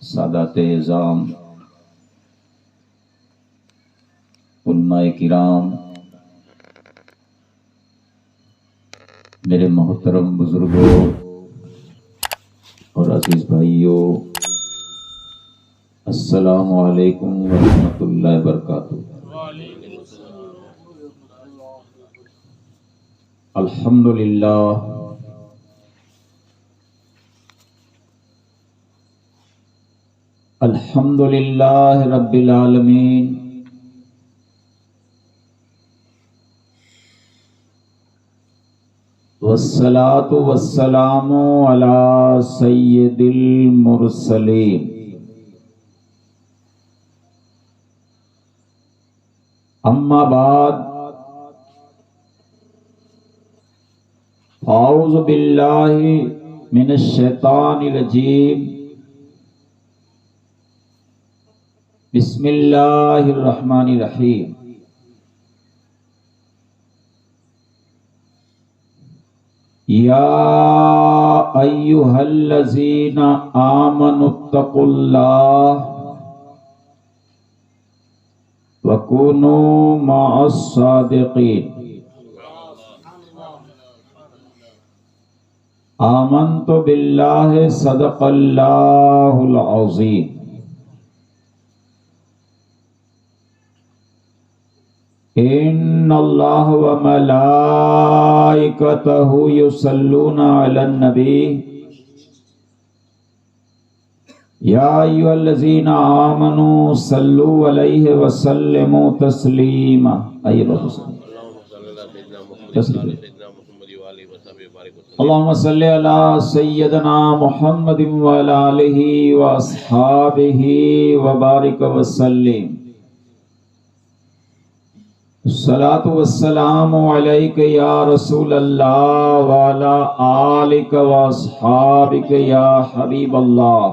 سادات اعظام، علماء کرام، میرے محترم بزرگوں اور عزیز بھائیوں، السلام علیکم ورحمۃ اللہ وبرکاتہ۔ الحمدللہ الحمدللہ رب العالمین، والصلاة والسلام علی سید المرسلین۔ اما بعد، اعوذ باللہ من الشیطان الرجیم، بسم اللہ الرحمن الرحیم۔ یا ایھا الذین آمنوا اتقوا اللہ وکونوا مع الصادقین۔ آمنت باللہ صدق اللہ العظیم۔ ان اللہ وملائکتہ یصلون علی النبی یا ایھا الذین آمنوا صلوا علیہ وسلموا تسلیما۔ آئیے بہت اللہم صلی علی سیدنا محمد وعلی آلہ واصحابہ وبارک وسلم۔ الصلاۃ والسلام علیک یا رسول اللہ وعلی آلک واصحابک یا حبیب اللہ۔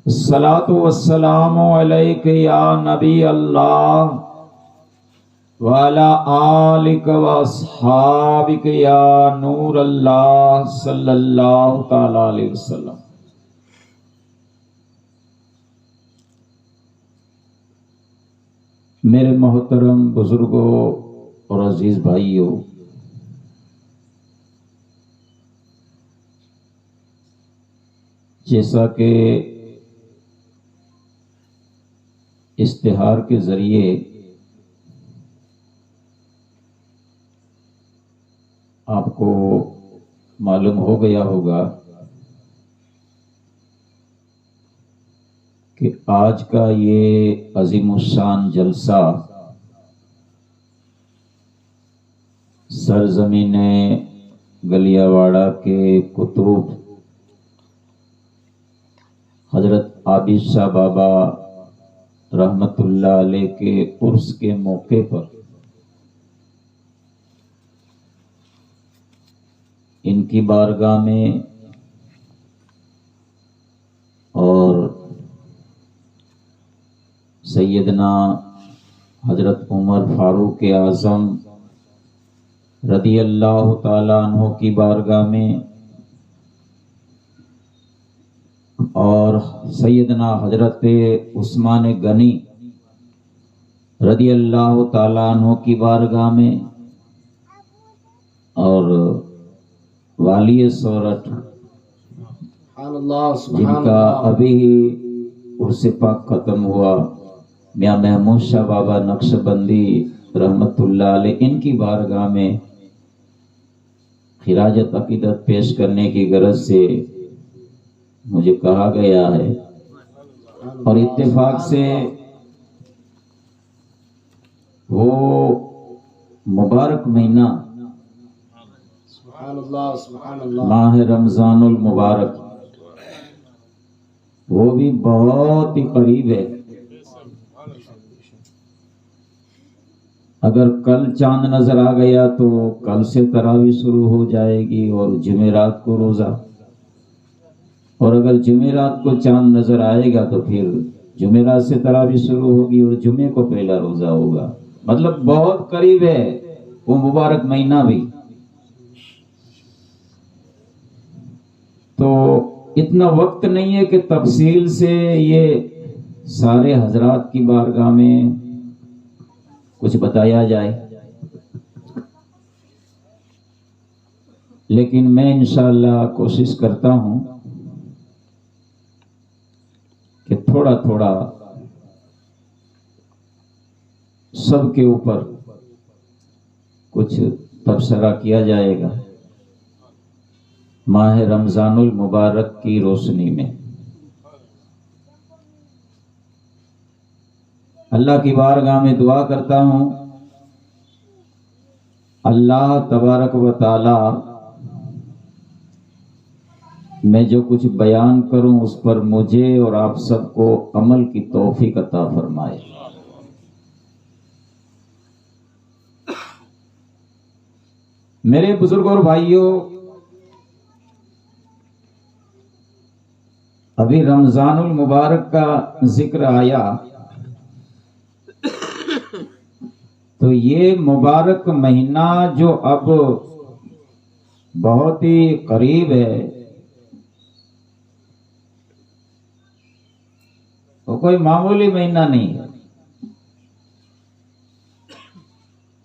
الصلاۃ والسلام علیک یا نبی اللہ وعلی آلک واصحابک یا نور اللہ صلی اللہ تعالی علیہ وسلم۔ میرے محترم بزرگوں اور عزیز بھائیوں، جیسا کہ اشتہار کے ذریعے آپ کو معلوم ہو گیا ہوگا کہ آج کا یہ عظیم الشان جلسہ سرزمین گلیہ واڑہ کے کتب حضرت عابد شاہ بابا رحمت اللہ علیہ کے عرس کے موقع پر ان کی بارگاہ میں اور سیدنا حضرت عمر فاروق اعظم رضی اللہ تعالی عنہ کی بارگاہ میں اور سیدنا حضرت عثمان غنی رضی اللہ تعالی عنہ کی بارگاہ میں اور والی سورت جن کا ابھی عرس پاک ختم ہوا، میاں محمود شاہ بابا نقش بندی رحمت اللہ علیہ، ان کی بارگاہ میں خراج عقیدت پیش کرنے کی غرض سے مجھے کہا گیا ہے، اور اتفاق سے وہ مبارک مہینہ ماہ رمضان المبارک وہ بھی بہت ہی قریب ہے۔ اگر کل چاند نظر آ گیا تو کل سے تراویح شروع ہو جائے گی اور جمعرات کو روزہ، اور اگر جمعرات کو چاند نظر آئے گا تو پھر جمعرات سے تراویح شروع ہوگی اور جمعے کو پہلا روزہ ہوگا۔ مطلب بہت قریب ہے وہ مبارک مہینہ بھی۔ تو اتنا وقت نہیں ہے کہ تفصیل سے یہ سارے حضرات کی بارگاہ میں کچھ بتایا جائے، لیکن میں انشاءاللہ کوشش کرتا ہوں کہ تھوڑا تھوڑا سب کے اوپر کچھ تبصرہ کیا جائے گا ماہ رمضان المبارک کی روشنی میں۔ اللہ کی بارگاہ میں دعا کرتا ہوں اللہ تبارک و تعالی میں جو کچھ بیان کروں اس پر مجھے اور آپ سب کو عمل کی توفیق عطا فرمائے۔ میرے بزرگوں اور بھائیوں، ابھی رمضان المبارک کا ذکر آیا تو یہ مبارک مہینہ جو اب بہت ہی قریب ہے، وہ کوئی معمولی مہینہ نہیں ہے۔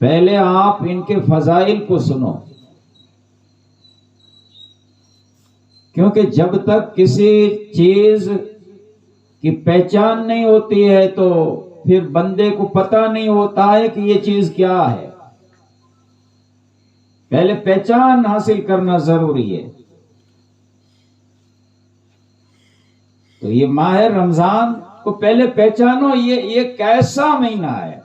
پہلے آپ ان کے فضائل کو سنو، کیونکہ جب تک کسی چیز کی پہچان نہیں ہوتی ہے تو پھر بندے کو پتہ نہیں ہوتا ہے کہ یہ چیز کیا ہے۔ پہلے پہچان حاصل کرنا ضروری ہے۔ تو یہ ماہ رمضان کو پہلے پہچانو، یہ کیسا مہینہ ہے۔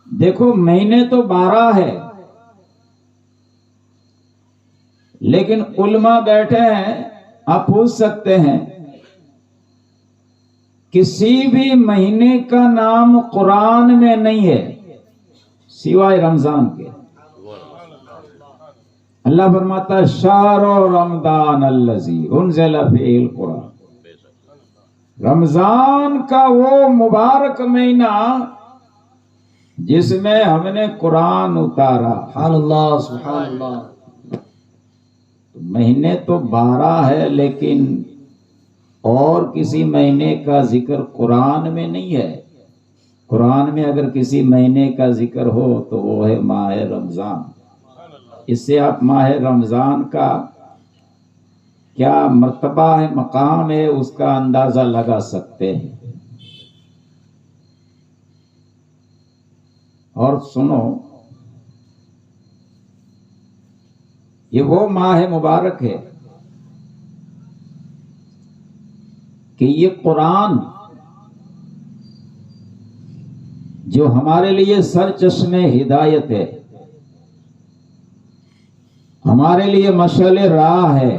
دیکھو مہینے تو 12 ہے، لیکن علماء بیٹھے ہیں، آپ پوچھ سکتے ہیں کسی بھی مہینے کا نام قرآن میں نہیں ہے سوائے رمضان کے۔ اللہ فرماتا ہے شہر رمضان الذی انزل فیہ القرآن، رمضان کا وہ مبارک مہینہ جس میں ہم نے قرآن اتارا۔ سبحان اللہ سبحان اللہ۔ مہینے تو 12 ہے، لیکن اور کسی مہینے کا ذکر قرآن میں نہیں ہے۔ قرآن میں اگر کسی مہینے کا ذکر ہو تو وہ ہے ماہ رمضان۔ اس سے آپ ماہ رمضان کا کیا مرتبہ ہے، مقام ہے، اس کا اندازہ لگا سکتے ہیں۔ اور سنو، یہ وہ ماہ مبارک ہے کہ یہ قرآن جو ہمارے لیے سر چشمے ہدایت ہے، ہمارے لیے مشعل راہ ہے،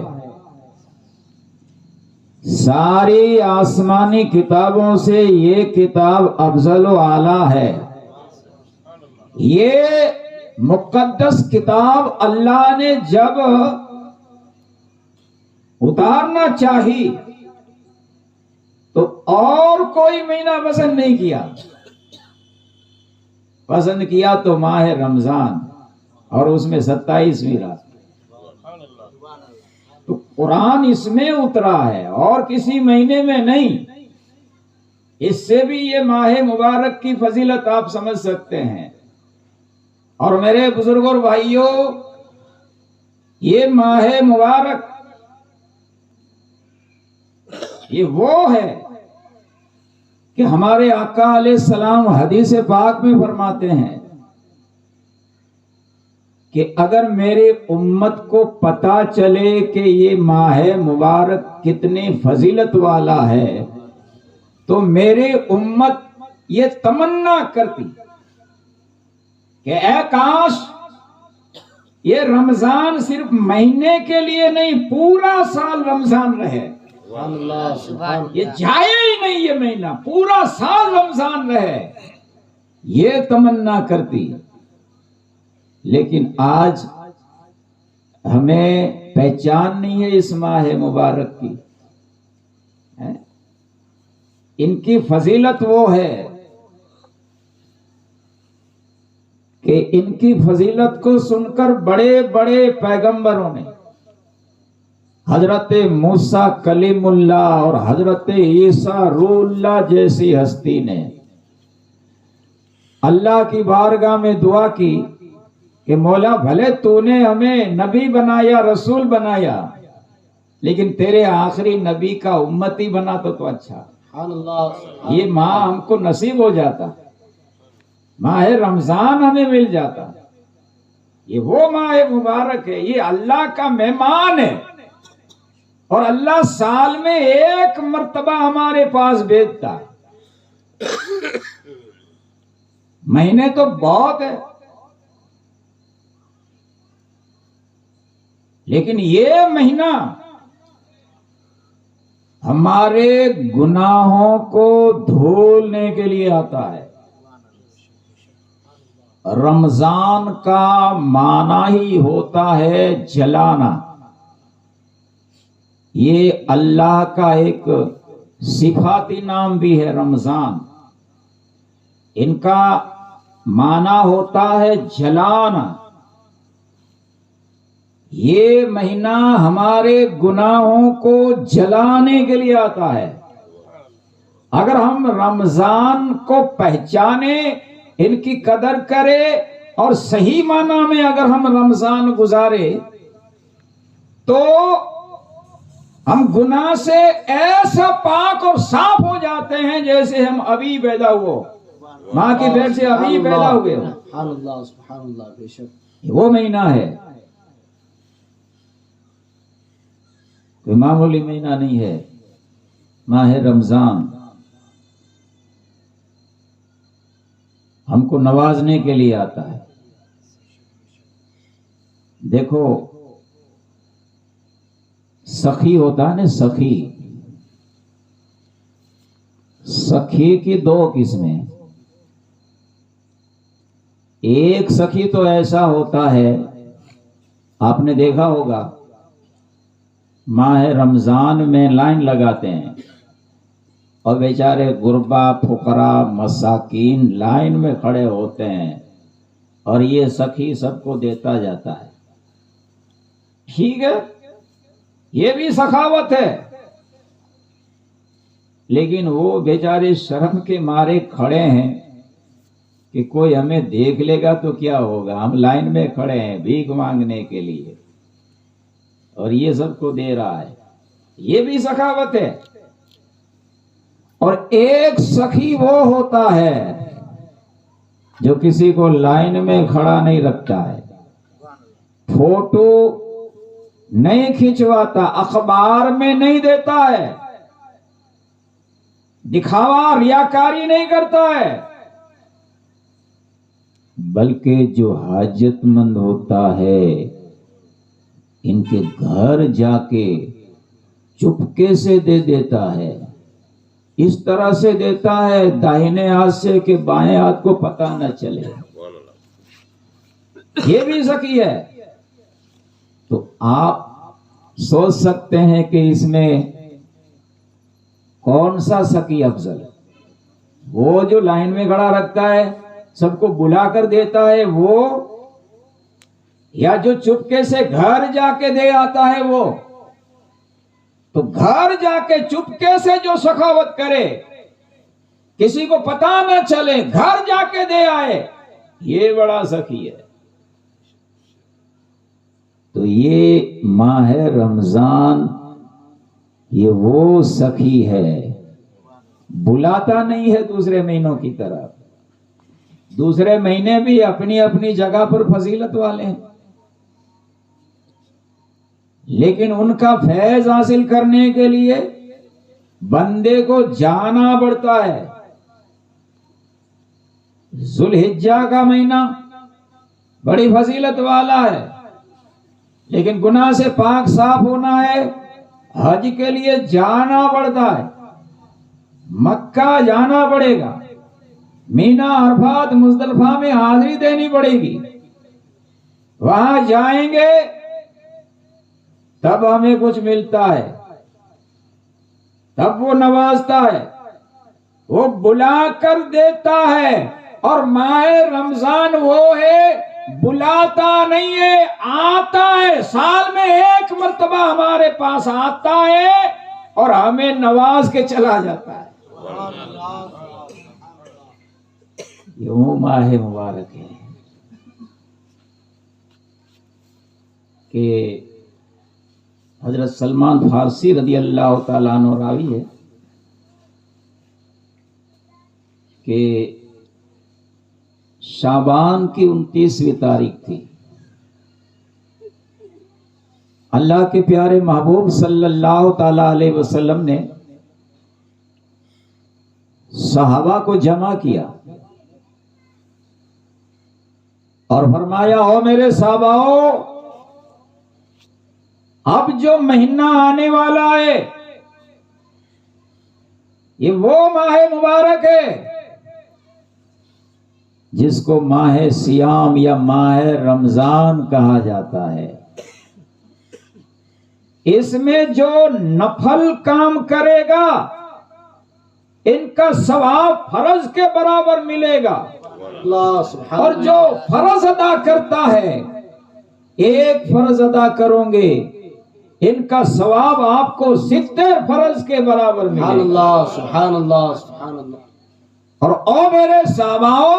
ساری آسمانی کتابوں سے یہ کتاب افضل و اعلیٰ ہے۔ یہ مقدس کتاب اللہ نے جب اتارنا چاہی تو اور کوئی مہینہ پسند نہیں کیا، پسند کیا تو ماہ رمضان، اور اس میں 27ویں رات۔ تو قرآن اس میں اترا ہے اور کسی مہینے میں نہیں۔ اس سے بھی یہ ماہ مبارک کی فضیلت آپ سمجھ سکتے ہیں۔ اور میرے بزرگوں اور بھائیوں، یہ ماہ مبارک یہ وہ ہے کہ ہمارے آقا علیہ السلام حدیث پاک میں فرماتے ہیں کہ اگر میرے امت کو پتا چلے کہ یہ ماہ مبارک کتنی فضیلت والا ہے تو میرے امت یہ تمنا کرتی کہ اے کاش یہ رمضان صرف مہینے کے لیے نہیں، پورا سال رمضان رہے۔ یہ جائے ہی نہیں یہ مہینہ، پورا سال رمضان رہے، یہ تمنا کرتی۔ لیکن آج ہمیں پہچان نہیں ہے اس ماہ مبارک کی۔ ان کی فضیلت وہ ہے کہ ان کی فضیلت کو سن کر بڑے بڑے پیغمبروں نے، حضرت موسیٰ کلیم اللہ اور حضرت عیسیٰ روح اللہ جیسی ہستی نے اللہ کی بارگاہ میں دعا کی کہ مولا بھلے تو نے ہمیں نبی بنایا، رسول بنایا، لیکن تیرے آخری نبی کا امتی بنا تو اچھا، یہ ماہ ہم کو نصیب ہو جاتا، ماہ رمضان ہمیں مل جاتا۔ یہ وہ ماہ مبارک ہے، یہ اللہ کا مہمان ہے، اور اللہ سال میں ایک مرتبہ ہمارے پاس بھیجتا ہے۔ مہینے تو بہت ہے، لیکن یہ مہینہ ہمارے گناہوں کو دھولنے کے لیے آتا ہے۔ رمضان کا معنی ہی ہوتا ہے جلانا، یہ اللہ کا ایک صفاتی نام بھی ہے رمضان، ان کا معنی ہوتا ہے جلانا۔ یہ مہینہ ہمارے گناہوں کو جلانے کے لیے آتا ہے۔ اگر ہم رمضان کو پہچانے، ان کی قدر کرے، اور صحیح معنی میں اگر ہم رمضان گزارے، تو ہم گناہ سے ایسا پاک اور صاف ہو جاتے ہیں جیسے ہم ابھی پیدا ہوئے، ماں کی پیٹ سے ابھی پیدا ہوئے ہو۔ سبحان اللہ، بے شک وہ مہینہ ہے، کوئی معمولی مہینہ نہیں ہے، ماہ رمضان ہم کو نوازنے کے لیے آتا ہے۔ دیکھو سخی ہوتا ہے نا، سخی، سخی کی دو قسمیں، ایک سخی تو ایسا ہوتا ہے، آپ نے دیکھا ہوگا ماہ رمضان میں لائن لگاتے ہیں اور بیچارے غربا، فقراء، مساکین لائن میں کھڑے ہوتے ہیں، اور یہ سخی سب کو دیتا جاتا ہے۔ ٹھیک ہے، یہ بھی سخاوت ہے، لیکن وہ بیچارے شرم کے مارے کھڑے ہیں کہ کوئی ہمیں دیکھ لے گا تو کیا ہوگا، ہم لائن میں کھڑے ہیں بھیک مانگنے کے لیے، اور یہ سب کو دے رہا ہے، یہ بھی سخاوت ہے۔ اور ایک سخی وہ ہوتا ہے جو کسی کو لائن میں کھڑا نہیں رکھتا ہے، فوٹو نہیں کھنچواتا، اخبار میں نہیں دیتا ہے، دکھاوا ریاکاری نہیں کرتا ہے، بلکہ جو حاجت مند ہوتا ہے ان کے گھر جا کے چپکے سے دے دیتا ہے، اس طرح سے دیتا ہے داہنے ہاتھ سے کہ بائیں ہاتھ کو پتہ نہ چلے، یہ بھی سخی ہے۔ تو آپ سوچ سکتے ہیں کہ اس میں کون سا سخی افضل ہے، وہ جو لائن میں کھڑا رکھتا ہے سب کو بلا کر دیتا ہے وہ، یا جو چپکے سے گھر جا کے دے آتا ہے وہ؟ تو گھر جا کے چپکے سے جو سخاوت کرے، کسی کو پتا نہ چلے، گھر جا کے دے آئے، یہ بڑا سخی ہے۔ تو یہ ماہ رمضان یہ وہ سخی ہے، بلاتا نہیں ہے دوسرے مہینوں کی طرح، دوسرے مہینے بھی اپنی اپنی جگہ پر فضیلت والے ہیں، لیکن ان کا فیض حاصل کرنے کے لیے بندے کو جانا پڑتا ہے۔ ذوالحجہ کا مہینہ بڑی فضیلت والا ہے، لیکن گناہ سے پاک صاف ہونا ہے، حج کے لیے جانا پڑتا ہے، مکہ جانا پڑے گا، مینا، عرفات، مزدلفہ میں حاضری دینی پڑے گی، وہاں جائیں گے تب ہمیں کچھ ملتا ہے، تب وہ نوازتا ہے، وہ بلا کر دیتا ہے، اور ماہ رمضان وہ ہے بلاتا نہیں ہے، آتا ہے، سال میں ایک مرتبہ ہمارے پاس آتا ہے اور ہمیں نواز کے چلا جاتا ہے۔ یہ وہ ماہ مبارک ہے کہ حضرت سلمان فارسی رضی اللہ تعالیٰ عنہ راوی ہے کہ شعبان کی 29ویں تاریخ تھی، اللہ کے پیارے محبوب صلی اللہ تعالی علیہ وسلم نے صحابہ کو جمع کیا اور فرمایا، او میرے صحاباؤ، اب جو مہینہ آنے والا ہے یہ وہ ماہ مبارک ہے جس کو ماہ سیام یا ماہ رمضان کہا جاتا ہے۔ اس میں جو نفل کام کرے گا ان کا ثواب فرض کے برابر ملے گا، اور جو فرض ادا کرتا ہے، ایک فرض ادا کرو گے ان کا ثواب آپ کو 70 فرض کے برابر ملے گا۔ سبحان اللہ سبحان اللہ۔ اور او میرے صحاباؤ،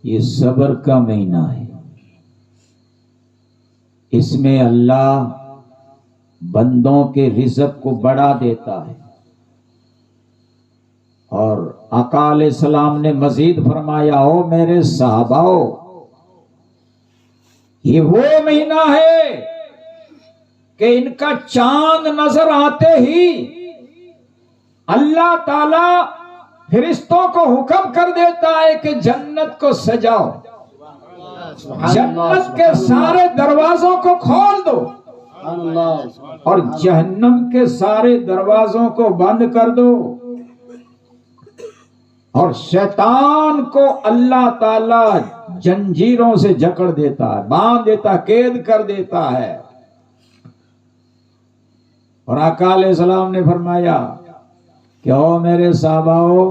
یہ صبر کا مہینہ ہے، اس میں اللہ بندوں کے رزق کو بڑھا دیتا ہے۔ اور آقا علیہ السلام نے مزید فرمایا، او میرے صحاباؤ، یہ وہ مہینہ ہے کہ ان کا چاند نظر آتے ہی اللہ تعالی فرشتوں کو حکم کر دیتا ہے کہ جنت کو سجاؤ، جنت کے سارے دروازوں کو کھول دو اور جہنم کے سارے دروازوں کو بند کر دو، اور شیطان کو اللہ تعالی جنجیروں سے جکڑ دیتا ہے، باندھ دیتا، قید کر دیتا ہے۔ اور آقا علیہ السلام نے فرمایا کہ او میرے صحاباؤ،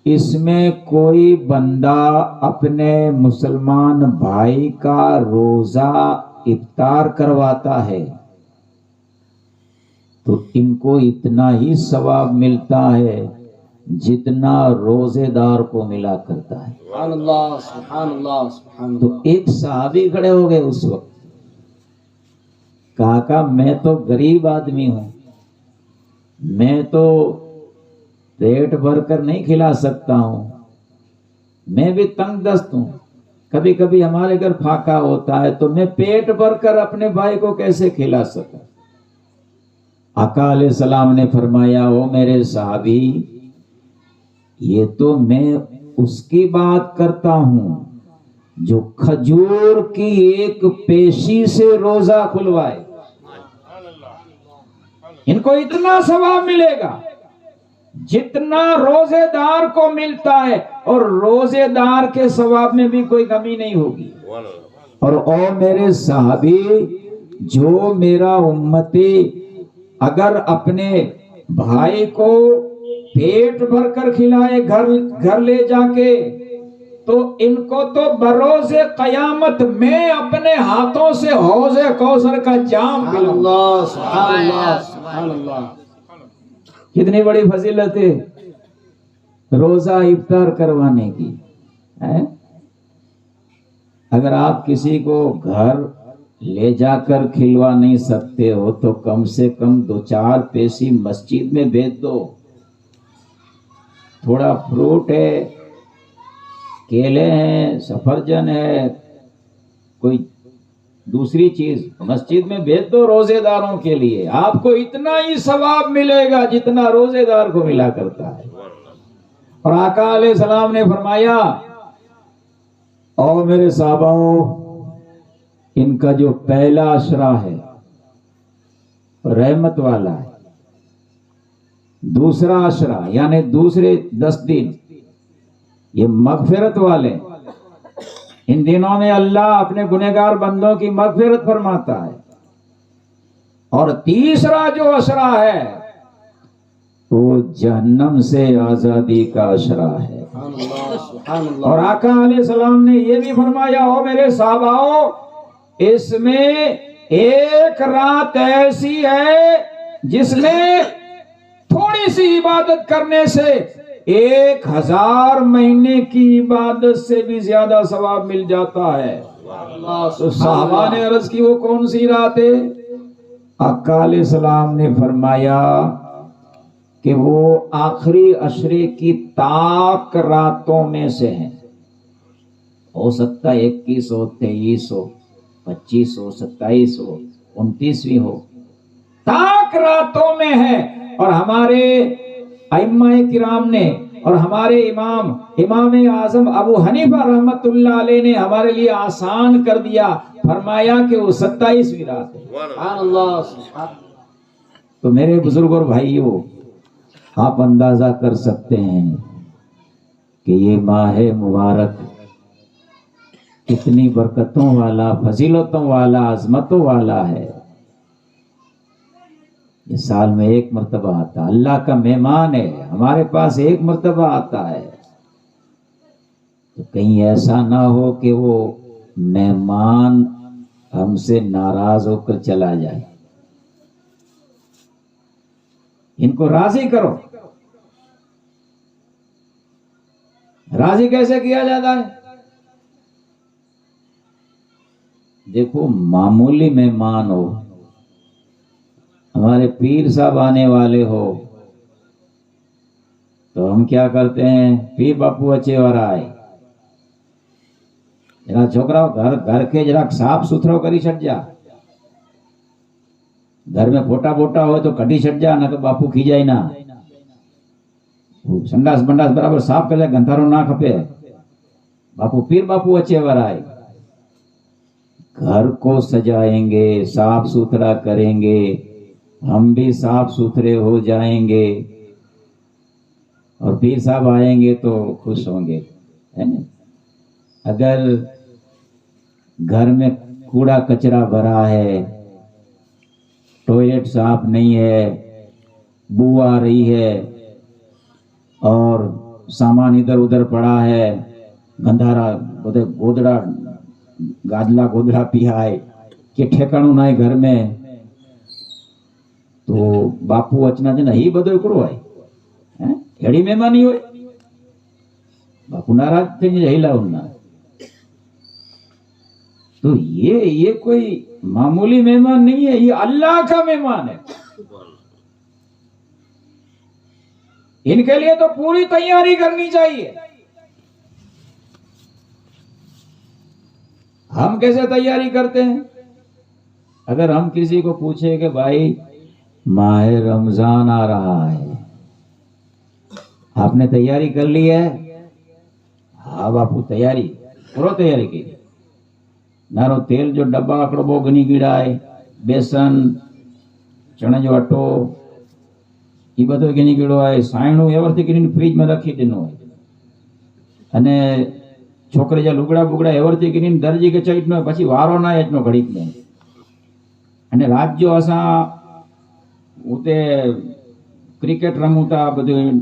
اس میں کوئی بندہ اپنے مسلمان بھائی کا روزہ افطار کرواتا ہے تو ان کو اتنا ہی ثواب ملتا ہے جتنا روزے دار کو ملا کرتا ہے۔ سبحان اللہ سبحان اللہ سبحان تو اللہ۔ ایک صحابی کھڑے ہو گئے اس وقت، کہا کہ میں تو غریب آدمی ہوں، میں تو پیٹ بھر کر نہیں کھلا سکتا ہوں، میں بھی تنگ دست ہوں، کبھی کبھی ہمارے گھر پھاقا ہوتا ہے تو میں پیٹ بھر کر اپنے بھائی کو کیسے کھلا سکوں؟ آقا علیہ السلام نے فرمایا، او میرے صحابی، یہ تو میں اس کی بات کرتا ہوں جو کھجور کی ایک پیشی سے روزہ کھلوائے، ان کو اتنا ثواب ملے گا جتنا روزے دار کو ملتا ہے، اور روزے دار کے ثواب میں بھی کوئی کمی نہیں ہوگی۔ اور او میرے صحابی، جو میرا امتی اگر اپنے بھائی کو پیٹ بھر کر کھلائے گھر لے جا کے، تو ان کو تو بروز قیامت میں اپنے ہاتھوں سے حوض کوثر کا جام سبحان اللہ سبحان اللہ سبحان اللہ۔ کتنی بڑی فضیلت ہے روزہ افطار کروانے کی ہے؟ اگر آپ کسی کو گھر لے جا کر کھلوا نہیں سکتے ہو تو کم سے کم 2-4 پیسی مسجد میں بھیج دو، تھوڑا فروٹ ہے، کیلے ہیں، سفرجن ہے، کوئی دوسری چیز مسجد میں بھیج دو روزے داروں کے لیے، آپ کو اتنا ہی ثواب ملے گا جتنا روزے دار کو ملا کرتا ہے۔ اور آقا علیہ السلام نے فرمایا، او میرے صحاباؤ، ان کا جو پہلا عشرہ ہے رحمت والا ہے، دوسرا عشرہ یعنی دوسرے 10 دن یہ مغفرت والے، ان دنوں میں اللہ اپنے گنہگار بندوں کی مغفرت فرماتا ہے، اور تیسرا جو عشرہ ہے وہ جہنم سے آزادی کا عشرہ ہے۔ سبحان اللہ اور آقا علیہ السلام نے یہ بھی فرمایا، او میرے صحاباؤ، اس میں ایک رات ایسی ہے جس میں تھوڑی سی عبادت کرنے سے 1000 مہینے کی عبادت سے بھی زیادہ ثواب مل جاتا ہے۔ تو صحابہ نے عرض کی وہ کون سی رات ہے؟ آقا علیہ السلام نے فرمایا کہ وہ آخری عشرے کی طاق راتوں میں سے ہیں۔ ہو سکتا ہے 21 ہو، 23 ہو، 25 ہو، 27 ہو، 29ویں ہو، طاق راتوں میں ہے۔ اور ہمارے ائمہ کرام نے اور ہمارے امام اعظم ابو حنیفہ رحمت اللہ علیہ نے ہمارے لیے آسان کر دیا، فرمایا کہ وہ 27ویں رات ہے۔ سبحان اللہ سبحان تو میرے بزرگ اور بھائیوں، آپ اندازہ کر سکتے ہیں کہ یہ ماہ مبارک کتنی برکتوں والا، فضیلتوں والا، عظمتوں والا ہے۔ یہ سال میں ایک مرتبہ آتا ہے، اللہ کا مہمان ہے، ہمارے پاس ایک مرتبہ آتا ہے۔ تو کہیں ایسا نہ ہو کہ وہ مہمان ہم سے ناراض ہو کر چلا جائے۔ ان کو راضی کرو۔ راضی کیسے کیا جاتا ہے؟ دیکھو، معمولی مہمان ہو، ہمارے پیر صاحب آنے والے ہو، تو ہم کیا کرتے ہیں؟ پیر باپو اچے اور آئے، جرا چھوکرا گھر کے جرا صاف ستھرو کری چھٹ جا، گھر میں پھوٹا بوٹا ہوئے تو کٹی چھٹ جا، نہ کہ باپو کھی جائے نہ، سنڈاس بنڈاس برابر صاف کر جا، گندھارو نہ کھپے، باپو پیر باپو اچے اور آئے۔ گھر کو سجائیں گے، صاف ستھرا کریں گے، ہم بھی صاف ستھرے ہو جائیں گے، اور پیر صاحب آئیں گے تو خوش ہوں گے، ہے نا؟ اگر گھر میں کوڑا کچرا بھرا ہے، ٹوائلٹ صاف نہیں ہے، بو آ رہی ہے، اور سامان ادھر ادھر پڑا ہے، گندھارا گودڑا گادلا گودڑا پیا ہے کہ ٹھکانو نہ گھر میں، تو باپو اچنا جنا ہی بدو کرو ہے، ایڑی مہمانی ہوئے، باپو ناراض تھے یہی لاؤنا۔ تو یہ کوئی معمولی مہمان نہیں ہے، یہ اللہ کا مہمان ہے۔ ان کے لیے تو پوری تیاری کرنی چاہیے۔ ہم کیسے تیاری کرتے ہیں؟ اگر ہم کسی کو پوچھیں کہ بھائی ماہ رمضان آ رہا ہے، آپ نے تیاری کر لی ہے؟ ہاں باپو تیاری کرو، تیاری کی نارو تیل جو ڈبا آکڑو بو گنی گیڑا ہے، بیسن چنے جو اٹو یہ بدو گنی گیڑو ہے، سائنو ایورથી કરીને ફ્રીજ માં રાખી દેનો હોય, અને છોકરી જે લુગડા બુગડા એવરથી કરીને દરજી કે ચઈટનો પછી વારો ના એટનો ઘડીક ને, અને રાત જો અસા ઉતે ક્રિકેટ રમુતા બધું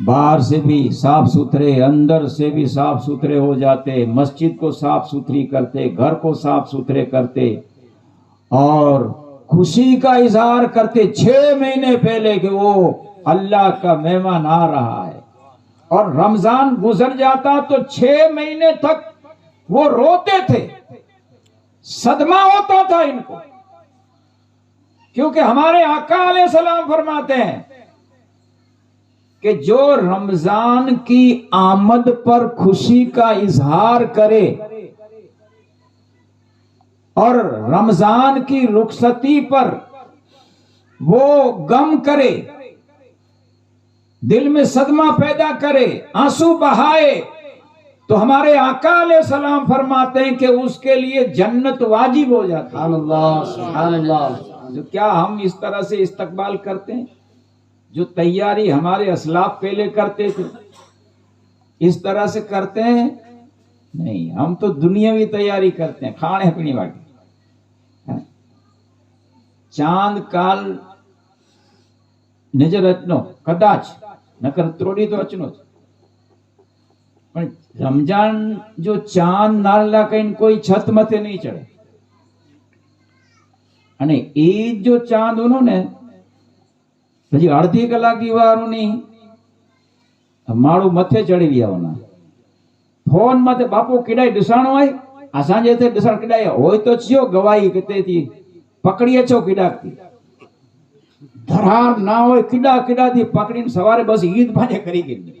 باہر سے بھی صاف ستھرے، اندر سے بھی صاف ستھرے ہو جاتے، مسجد کو صاف ستھری کرتے، گھر کو صاف ستھرے کرتے اور خوشی کا اظہار کرتے 6 مہینے پہلے کہ وہ اللہ کا مہمان آ رہا ہے. اور رمضان گزر جاتا تو 6 مہینے تک وہ روتے تھے، صدمہ ہوتا تھا ان کو، کیونکہ ہمارے آقا علیہ السلام فرماتے ہیں کہ جو رمضان کی آمد پر خوشی کا اظہار کرے اور رمضان کی رخصتی پر وہ غم کرے، دل میں صدمہ پیدا کرے، آنسو بہائے، تو ہمارے آقا علیہ السلام فرماتے ہیں کہ اس کے لیے جنت واجب ہو جاتی ہے. سبحان اللہ سبحان اللہ. تو کیا ہم اس طرح سے استقبال کرتے ہیں؟ جو تیاری ہمارے اسلاف پہلے کرتے تھے اس طرح سے کرتے ہیں؟ نہیں، ہم تو دنیاوی تیاری کرتے ہیں، کھانے پینے والی. چاند کال نظر اچنو کداچ نکر تروڑی تو اچنو رمضان جو چاند نالا کہیں کوئی چھت متے نہیں چڑھے، અને ઈ જો ચાંદ ઉનો ને પછી અડધી કલાકી વારું ની માળું મથે ચડી ગયા ફોન માથે બાપુ કિડાઈ ડસાણો હોય આ સાંજે તે ડસાણ કિડાય હોય તો છ્યો ગવાઈ કે તેથી પકડીએ છો કિડાકતી ધરાર ના હોય કિડા કિડાથી પકડીને સવારે બસ ઈદ ભાજે કરી ગઈ.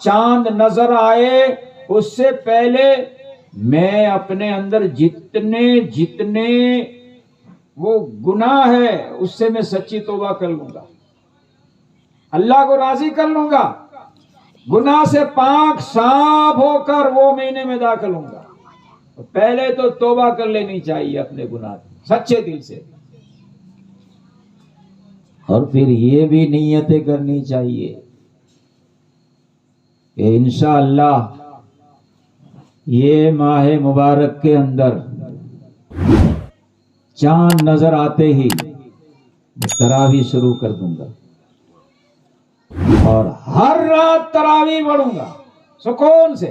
چاند نظر آئے اس سے پہلے میں اپنے اندر جتنے وہ گناہ ہے اس سے میں سچی توبہ کر لوں گا، اللہ کو راضی کر لوں گا، گناہ سے پاک صاف ہو کر وہ مہینے میں داخل ہوں گا۔ پہلے تو توبہ کر لینی چاہیے اپنے گناہ کی سچے دل سے، اور پھر یہ بھی نیتیں کرنی چاہیے کہ انشاءاللہ یہ ماہ مبارک کے اندر چاند نظر آتے ہی تراویح شروع کر دوں گا اور ہر رات تراویح پڑھوں گا سکون سے۔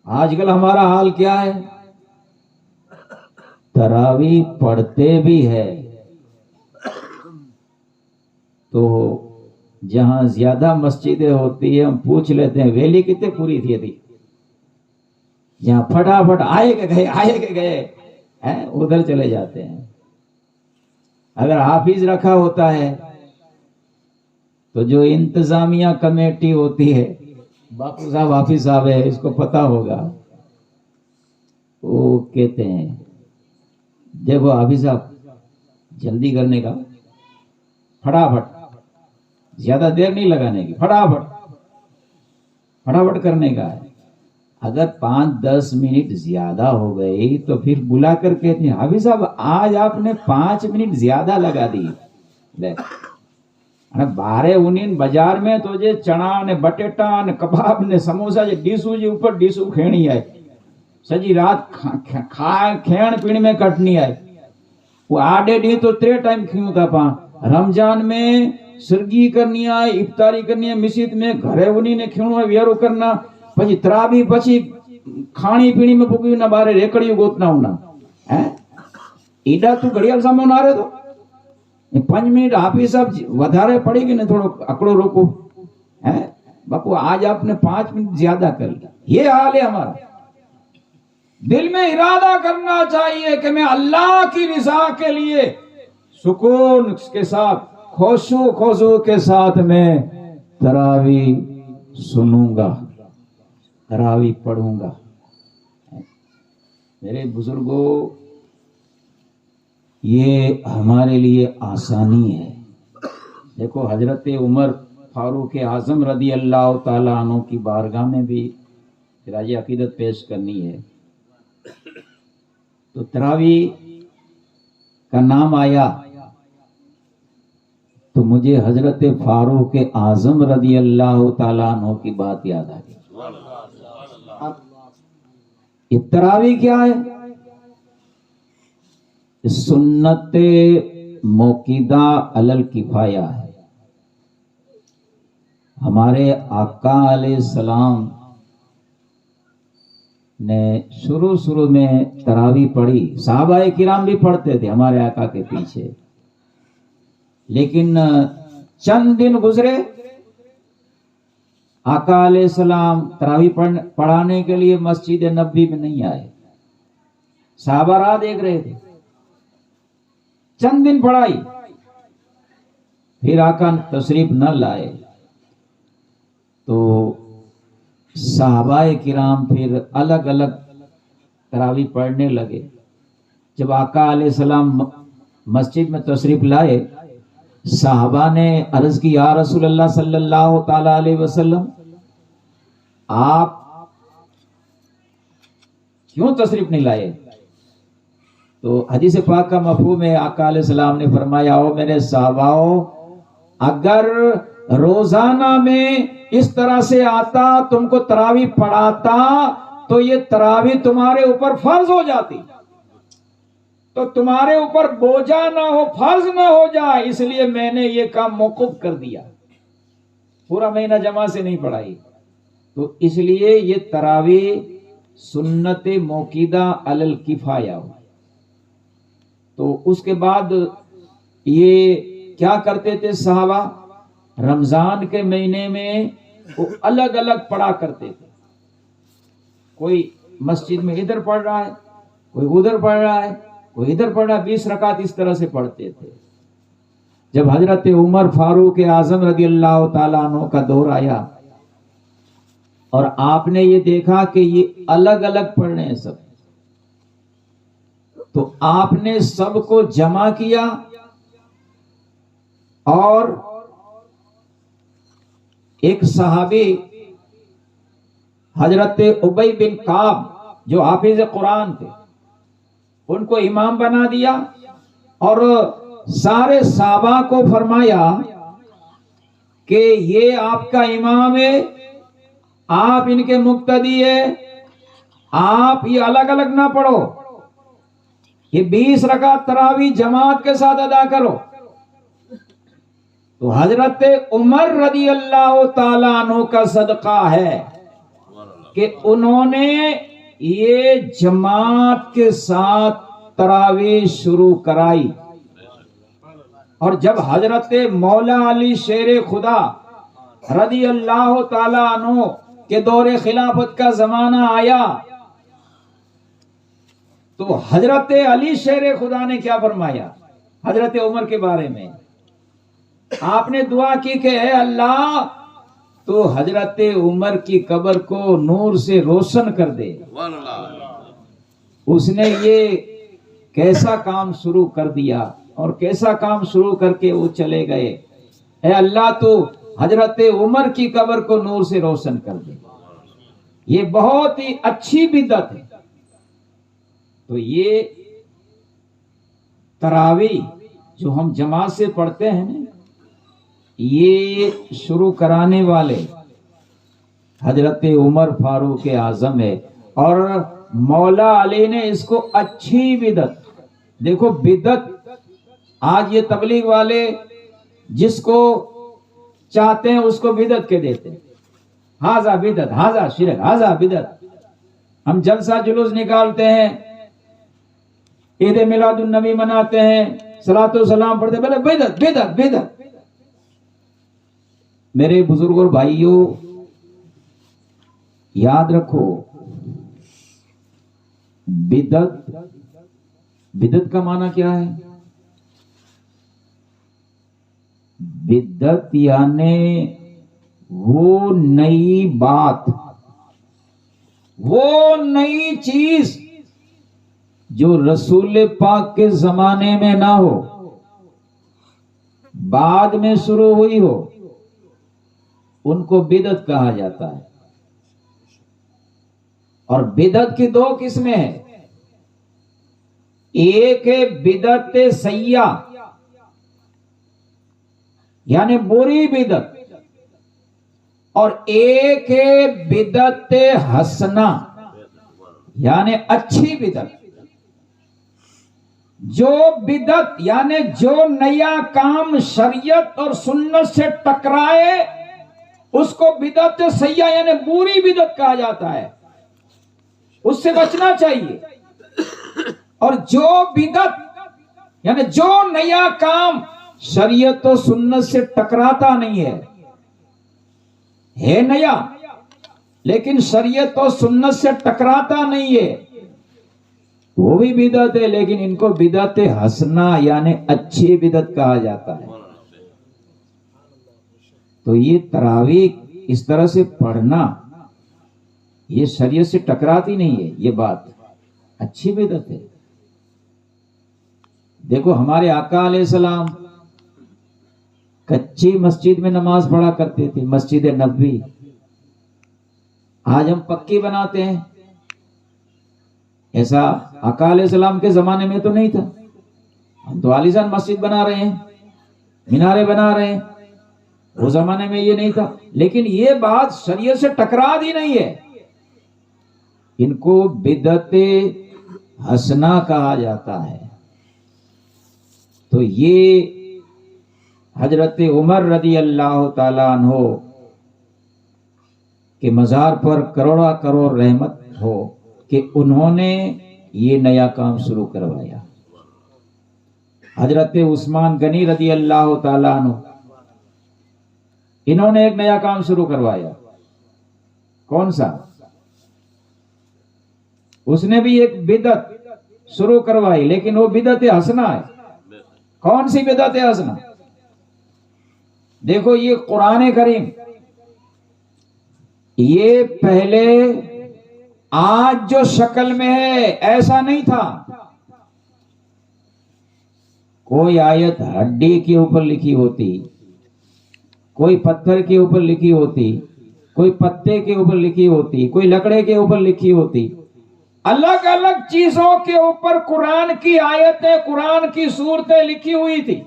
آج کل ہمارا حال کیا ہے؟ تراویح پڑھتے بھی ہے تو جہاں زیادہ مسجدیں ہوتی ہیں ہم پوچھ لیتے ہیں ویلی کتنے پوری تھی، جہاں پھٹافٹ آئے کے گئے ادھر چلے جاتے ہیں۔ اگر حافظ رکھا ہوتا ہے تو جو انتظامیہ کمیٹی ہوتی ہے، باپو صاحب حافظ صاحب ہے، اس کو پتا ہوگا، وہ کہتے ہیں دیکھو حافظ صاحب جلدی کرنے کا، پھٹافٹ، زیادہ دیر نہیں لگانے کی، پھٹافٹ کرنے کا ہے۔ اگر 5-10 منٹ زیادہ ہو گئی تو پھر بلا کر کہتے ہیں حافظ صاحب آج آپ نے 5 منٹ زیادہ لگا دی، بارے انہیں بازار میں تو جے چنا نے بٹیٹا نے کباب نے سموسا جے ڈیسو جے اوپر ڈیسو کھینی ہے، سجی رات کھین پینے میں کٹنی ہے، وہ آڈے ڈی تو 3 ٹائم کھیوں تھا پا، رمضان میں سرگی کرنی ہے، افطاری کرنی ہے، مسجد میں گھرے انہیں نے کھیونو ہے ویرو کرنا، پچھی ترابی پچھی کھانی پینی میں پوکی نہ بارے ریکڑیو گوتنا ہونا ایڈا تو گھڑیال سامنے نہ رہے تو 5 منٹ حافظ صاحب ودھارے پڑے گی نا، تھوڑا اکڑو روکو باپو آج آپ نے 5 منٹ زیادہ کر لیا۔ یہ حال ہے ہمارا۔ دل میں ارادہ کرنا چاہیے کہ میں اللہ کی رضا کے لیے سکون کے ساتھ خضوع کے ساتھ میں تراویح سنوں گا، تراویح پڑھوں گا۔ میرے بزرگوں، یہ ہمارے لیے آسانی ہے۔ دیکھو حضرت عمر فاروق اعظم رضی اللہ تعالیٰ عنہ کی بارگاہ میں بھی خراج عقیدت پیش کرنی ہے تو تراویح کا نام آیا تو مجھے حضرت فاروق اعظم رضی اللہ تعالیٰ عنہ کی بات یاد آ گئی۔ یہ تراویح کیا ہے؟ سنت موقدہ علی الکفایہ ہے۔ ہمارے آقا علیہ السلام نے شروع میں تراویح پڑھی، صحابہ کرام بھی پڑھتے تھے ہمارے آقا کے پیچھے، لیکن چند دن گزرے آقا علیہ السلام تراویح پڑھانے کے لیے مسجد نبوی میں نہیں آئے، صحابہ راہ دیکھ رہے تھے، چند دن پڑھائی، پھر آقا تشریف نہ لائے تو صحابہ کرام پھر الگ الگ تراویح پڑھنے لگے۔ جب آقا علیہ السلام مسجد میں تشریف لائے، صحابہ نے عرض کی یا رسول اللہ صلی اللہ تعالی علیہ وسلم آپ کیوں تشریف نہیں لائے؟ تو حدیث پاک کا مفہوم ہے، آقا علیہ السلام نے فرمایا او میرے صحاباؤ، اگر روزانہ میں اس طرح سے آتا تم کو تراویح پڑھاتا تو یہ تراویح تمہارے اوپر فرض ہو جاتی، تو تمہارے اوپر بوجھا نہ ہو، فرض نہ ہو جائے، اس لیے میں نے یہ کام موقوف کر دیا، پورا مہینہ جمع سے نہیں پڑھائی۔ تو اس لیے یہ تراویح سنت موقدہ علی الکفایہ ہو۔ تو اس کے بعد یہ کیا کرتے تھے صحابہ؟ رمضان کے مہینے میں وہ الگ الگ پڑھا کرتے تھے، کوئی مسجد میں ادھر پڑھ رہا ہے، کوئی ادھر پڑھ رہا ہے، کوئی ادھر پڑھ رہا ہے، 20 رکعت اس طرح سے پڑھتے تھے۔ جب حضرت عمر فاروق اعظم رضی اللہ تعالیٰ عنہ کا دور آیا اور آپ نے یہ دیکھا کہ یہ الگ الگ پڑھ رہے ہیں سب، تو آپ نے سب کو جمع کیا اور ایک صحابی حضرت ابی بن کعب جو حافظ قرآن تھے ان کو امام بنا دیا اور سارے صحابہ کو فرمایا کہ یہ آپ کا امام ہے، آپ ان کے مقتدی ہے، آپ یہ الگ الگ نہ پڑھو، یہ 20 رکعت تراویح جماعت کے ساتھ ادا کرو۔ تو حضرت عمر رضی اللہ تعالیٰ عنہ کا صدقہ ہے کہ انہوں نے یہ جماعت کے ساتھ تراویح شروع کرائی، اور جب حضرت مولا علی شیر خدا رضی اللہ تعالی عنہ کے دور خلافت کا زمانہ آیا تو حضرت علی شیر خدا نے کیا فرمایا حضرت عمر کے بارے میں؟ آپ نے دعا کی کہ اے اللہ تو حضرت عمر کی قبر کو نور سے روشن کر دے۔ اس نے یہ کیسا کام شروع کر دیا اور کیسا کام شروع کر کے وہ چلے گئے، اے اللہ تو حضرت عمر کی قبر کو نور سے روشن کر دے۔ یہ بہت ہی اچھی بدعت ہے۔ تو یہ تراویح جو ہم جماعت سے پڑھتے ہیں نا، یہ شروع کرانے والے حضرت عمر فاروق اعظم ہے، اور مولا علی نے اس کو اچھی بدعت، دیکھو بدعت آج یہ تبلیغ والے جس کو چاہتے ہیں اس کو بدعت کے دیتے ہیں، ہاذا بدعت، ہاذا شرک، ہاذا بدعت۔ ہم جلسہ جلوس نکالتے ہیں، عید میلاد النبی مناتے ہیں، صلاۃ و سلام پڑھتے ہیں، بولے بدعت بدعت بدعت۔ میرے بزرگوں بھائیوں یاد رکھو، بدعت، بدعت کا معنی کیا ہے؟ بدعت یعنی وہ نئی بات، وہ نئی چیز جو رسول پاک کے زمانے میں نہ ہو، بعد میں شروع ہوئی ہو، ان کو بدعت کہا جاتا ہے۔ اور بدعت کی 2 قسمیں ہیں، ایک ہے بدعت سیئہ یعنی بری بدعت، اور ایک ہے بدعت حسنہ یعنی اچھی بدعت۔ جو بدعت یعنی جو نیا کام شریعت اور سنت سے ٹکرائے اس کو بدعت سیئہ یعنی بری بدعت کہا جاتا ہے، اس سے بچنا چاہیے۔ اور جو بدعت یعنی جو نیا کام شریعت و سنت سے ٹکراتا نہیں ہے نیا لیکن شریعت و سنت سے ٹکراتا نہیں ہے، وہ بھی بدعت ہے، لیکن ان کو بدعت حسنہ یعنی اچھی بدعت کہا جاتا ہے۔ تو یہ تراویح اس طرح سے پڑھنا یہ شریعت سے ٹکراتی نہیں ہے، یہ بات اچھی بدعت ہے۔ دیکھو ہمارے آقا علیہ السلام کچی مسجد میں نماز پڑھا کرتے تھے، مسجد نبوی۔ آج ہم پکی بناتے ہیں، ایسا آقا علیہ السلام کے زمانے میں تو نہیں تھا۔ ہم تو عالیشان مسجد بنا رہے ہیں، مینارے بنا رہے ہیں، وہ زمانے میں یہ نہیں تھا۔ لیکن یہ بات شریعت سے ٹکرا دی نہیں ہے، ان کو بدعت حسنہ کہا جاتا ہے۔ تو یہ حضرت عمر رضی اللہ تعالی عنہ کے مزار پر کروڑا کروڑ رحمت ہو کہ انہوں نے یہ نیا کام شروع کروایا۔ حضرت عثمان غنی رضی اللہ تعالی عنہ، انہوں نے ایک نیا کام شروع کروایا۔ کون سا؟ اس نے بھی ایک بدعت شروع کروائی، لیکن وہ بدعت حسنہ ہے۔ کون سی بدعت حسنہ؟ دیکھو یہ قرآن کریم یہ پہلے آج جو شکل میں ہے ایسا نہیں تھا. کوئی آیت ہڈی کے اوپر لکھی ہوتی, کوئی پتھر کے اوپر لکھی ہوتی, کوئی پتے کے اوپر لکھی ہوتی, کوئی لکڑے کے اوپر لکھی ہوتی. الگ الگ چیزوں کے اوپر قرآن کی آیتیں, قرآن کی صورتیں لکھی ہوئی تھی.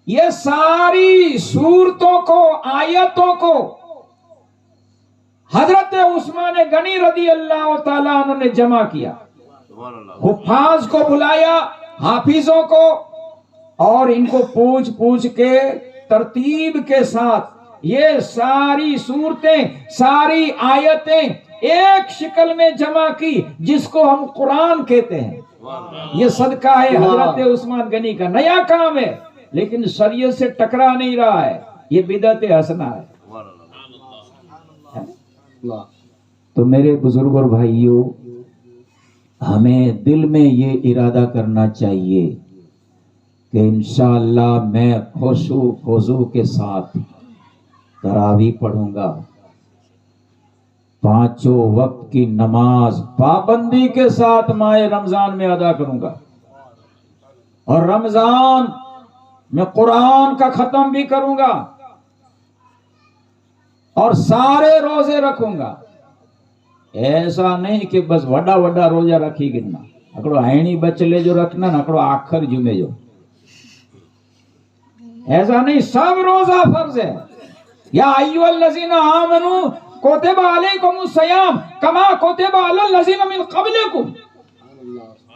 یہ ساری صورتوں کو, آیتوں کو حضرت عثمان غنی رضی اللہ تعالیٰ عنہ نے جمع کیا. حفاظ کو بلایا, حافظوں کو, اور ان کو پوچھ پوچھ کے ترتیب کے ساتھ یہ ساری صورتیں, ساری آیتیں ایک شکل میں جمع کی, جس کو ہم قرآن کہتے ہیں. یہ صدقہ ہے حضرت عثمان غنی کا. نیا کام ہے لیکن شریعت سے ٹکرا نہیں رہا ہے, یہ بدعت حسنہ ہے. تو میرے بزرگ اور بھائیوں, ہمیں دل میں یہ ارادہ کرنا چاہیے کہ انشاءاللہ میں خشوع خضوع کے ساتھ تراویح پڑھوں گا, 5 وقت کی نماز پابندی کے ساتھ ماہ رمضان میں ادا کروں گا, اور رمضان میں قرآن کا ختم بھی کروں گا, اور سارے روزے رکھوں گا. ایسا نہیں کہ بس وڈا وڈا روزہ رکھی گنا, اکڑو ہینی بچلے جو رکھنا نا, اکڑو آخر جمعے جو, ایسا نہیں, سب روزہ فرض ہے. یا ایھا الذین آمنوا کتب علیکم الصیام کما کتب علی الذین من قبلکم.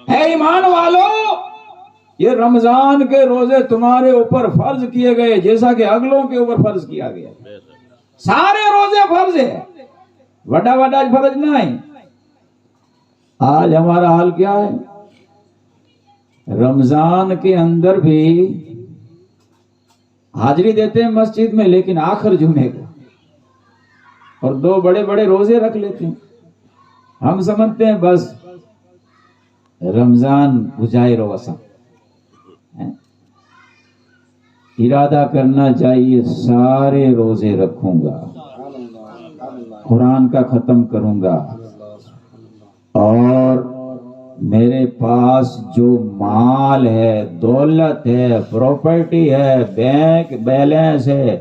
اے ایمان والو, یہ رمضان کے روزے تمہارے اوپر فرض کیے گئے جیسا کہ اگلوں کے اوپر فرض کیا گیا. سارے روزے فرض ہے, وڈا وڈا فرض نہیں. آج ہمارا حال کیا ہے, رمضان کے اندر بھی حاضری دیتے ہیں مسجد میں, لیکن آخر جمعے کو, اور 2 بڑے بڑے روزے رکھ لیتے ہیں. ہم سمجھتے ہیں بس رمضان گزائے روسا. ارادہ کرنا چاہیے سارے روزے رکھوں گا, قرآن کا ختم کروں گا, اور میرے پاس جو مال ہے, دولت ہے, پراپرٹی ہے, بینک بیلنس ہے,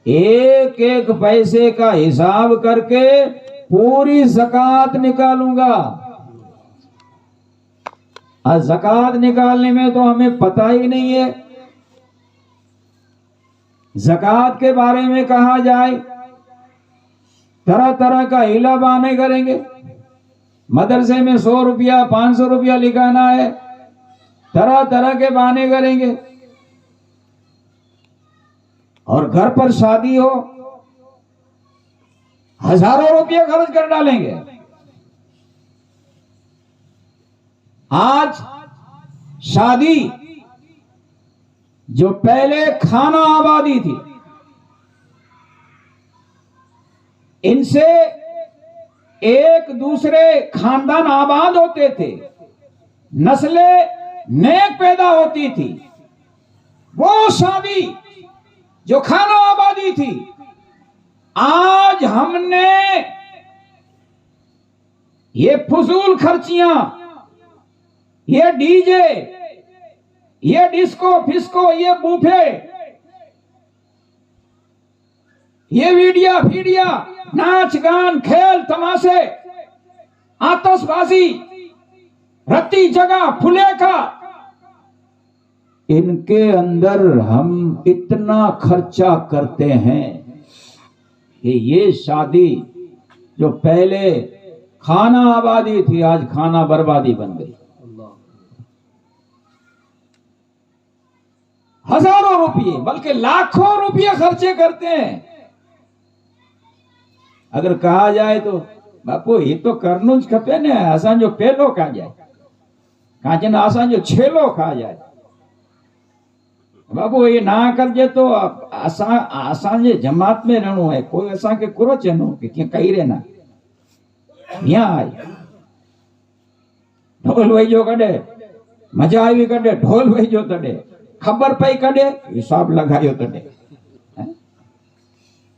ایک ایک پیسے کا حساب کر کے پوری زکوٰۃ نکالوں گا. زکوٰۃ نکالنے میں تو ہمیں پتہ ہی نہیں ہے. زکوٰۃ کے بارے میں کہا جائے طرح طرح کا ہیلا بہانے کریں گے. مدرسے میں 100 روپیہ 500 روپیہ لکھانا ہے, طرح طرح کے بہانے کریں گے. اور گھر پر شادی ہو, ہزاروں روپیہ خرچ کر ڈالیں گے. آج شادی جو پہلے خانہ آبادی تھی, ان سے ایک دوسرے خاندان آباد ہوتے تھے, نسلیں نیک پیدا ہوتی تھی. وہ شادی جو خانہ آبادی تھی, آج ہم نے یہ فضول خرچیاں, یہ ڈی جے, یہ ڈسکو فسکو, یہ بوفے, یہ ویڈیا فیڈیا, ناچ گان, کھیل تماشے, آتش بازی, رتی جگہ, پھلے کا, ان کے اندر ہم اتنا خرچہ کرتے ہیں کہ یہ شادی جو پہلے خانہ آبادی تھی آج خانہ بربادی بن گئی. ہزاروں روپیے بلکہ لاکھوں روپیے خرچے کرتے ہیں. اگر کہا جائے تو باپو یہ تو کرنو જ کھپے نے, اسان جو پہلو کھا جائے, کانچن اسان جو چھیلو کھا جائے. باپو یہ نہ کرجے تو اسان جے جماعت میں رہنو ہے, کوئی اسان کے کرو چنو کہ کہیں رہنا. یہاں آئی ڈھول وہی جو کڈے, مزہ آئی کڈے, ڈھول وہی جو تڈے, ખબર પઈ કડે હિસાબ લગાયો કડે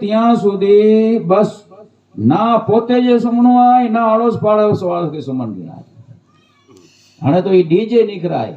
ત્યાં સુધી બસ ના પોતે જે સમણો આય ના આડોશ પાડોશ વાળો કે સમણ ગણાય હણે તો એ ડીજે નીકળાય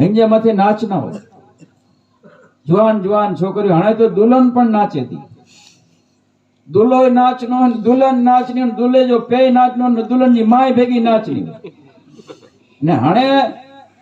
હિંજે માથે નાચ ના હોય જવાન જવાન છોકરીઓ હણે તો દુલ્હન પણ નાચે તી દુલ્હો નાચનો દુલ્હન નાચની દુલ્હે જો પે નાચનો દુલ્હન ની માય ભેગી નાચની ને હણે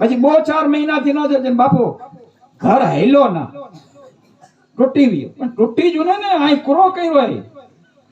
પછી 2-4 મહિના થી નો થે બાપુ ઘર હેલો ના ટૂટી ગયો પણ ટૂટી જો ને આ ક્રો કર્યો હે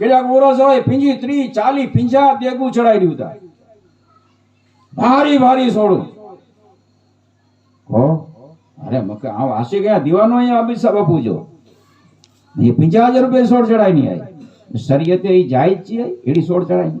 કેટલાક વર્ષ હોય 25, 30, 40, 50 દેગું ચડાવી રહ્યું હતા. ભારી ભારી સોડું હો. અરે મકે આ વાસી ગયા દીવાનો અહીંયા અમિત શાહ બાપુ જો એ 50,000 રૂપિયા સોડ ચડાવી નહીં આવી શરીયતે એ જાયજ છે એડી સોડ ચડાવી.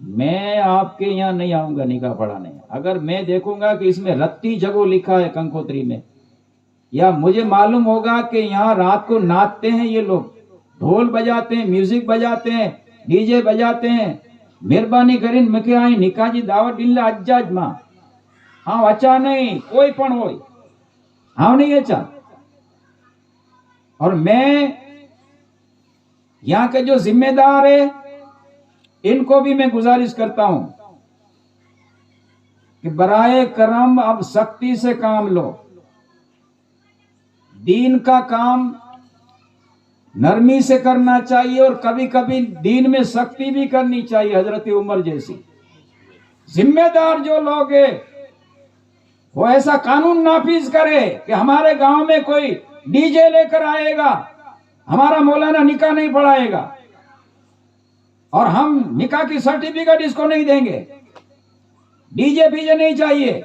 میں آپ کے یہاں نہیں آؤں گا نکاح پڑھانے. اگر میں دیکھوں گا کہ اس میں رتی جگو لکھا ہے کنکوتری میں، یا مجھے معلوم ہوگا کہ یہاں رات کو ناچتے ہیں یہ لوگ، ڈھول بجاتے ہیں، میوزک بجاتے ہیں، ڈی جے بجاتے ہیں، مہربانی کرین مکے آئی نکاح جی دعوت ڈیلا اجاج ماں ہاں اچا نہیں کوئی پن ہوئی ہاں نہیں اچا. اور میں یہاں کے جو ذمہ دار ہے ان کو بھی میں گزارش کرتا ہوں کہ برائے کرم اب سختی سے کام لو. دین کا کام نرمی سے کرنا چاہیے اور کبھی کبھی دین میں سختی بھی کرنی چاہیے. حضرت عمر جیسی ذمہ دار جو لوگ ہیں وہ ایسا قانون نافذ کرے کہ ہمارے گاؤں میں کوئی ڈی جے لے کر آئے گا ہمارا مولانا نکاح نہیں پڑھائے گا اور ہم نکاح کی سرٹیفکیٹ اس کو نہیں دیں گے. ڈی جے فی جے نہیں چاہیے،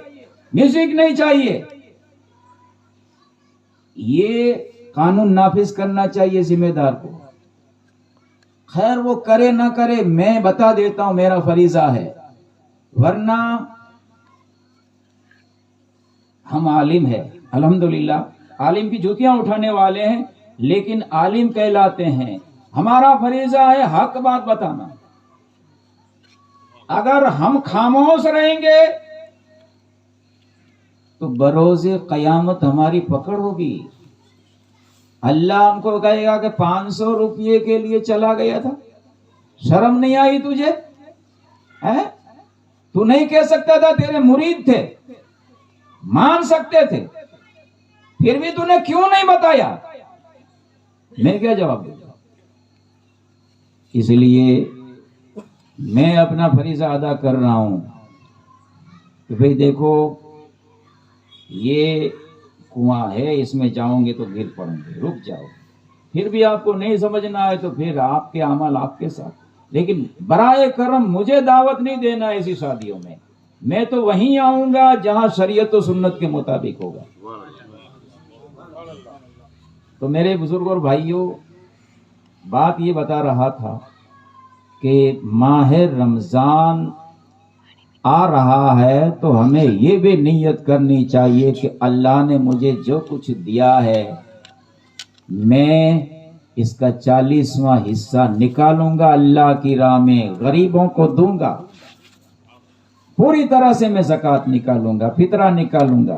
میوزک نہیں چاہیے. یہ قانون نافذ کرنا چاہیے ذمہ دار کو. خیر وہ کرے نہ کرے میں بتا دیتا ہوں میرا فریضہ ہے، ورنہ ہم عالم ہیں الحمدللہ، عالم کی جوتیاں اٹھانے والے ہیں لیکن عالم کہلاتے ہیں. ہمارا فریضہ ہے حق بات بتانا. اگر ہم خاموش رہیں گے تو بروز قیامت ہماری پکڑ ہوگی. اللہ ہم کو کہے گا کہ 500 روپئے کے لیے چلا گیا تھا، شرم نہیں آئی تجھے؟ تو نہیں کہہ سکتا تھا؟ تیرے مرید تھے، مان سکتے تھے، پھر بھی تو نے کیوں نہیں بتایا؟ میں کیا جواب دوں؟ اس لیے میں اپنا فریضہ ادا کر رہا ہوں کہ بھئی دیکھو یہ کنواں ہے، اس میں جاؤں گے تو گر پڑیں گے، رک جاؤ. پھر بھی آپ کو نہیں سمجھنا ہے تو پھر آپ کے عمل آپ کے ساتھ. لیکن برائے کرم مجھے دعوت نہیں دینا ایسی شادیوں میں. میں تو وہیں آؤں گا جہاں شریعت و سنت کے مطابق ہوگا. تو میرے بزرگ اور بھائیوں، بات یہ بتا رہا تھا کہ ماہ رمضان آ رہا ہے تو ہمیں یہ بھی نیت کرنی چاہیے کہ اللہ نے مجھے جو کچھ دیا ہے میں اس کا 40واں حصہ نکالوں گا، اللہ کی راہ میں غریبوں کو دوں گا. پوری طرح سے میں زکوٰۃ نکالوں گا، فطرہ نکالوں گا.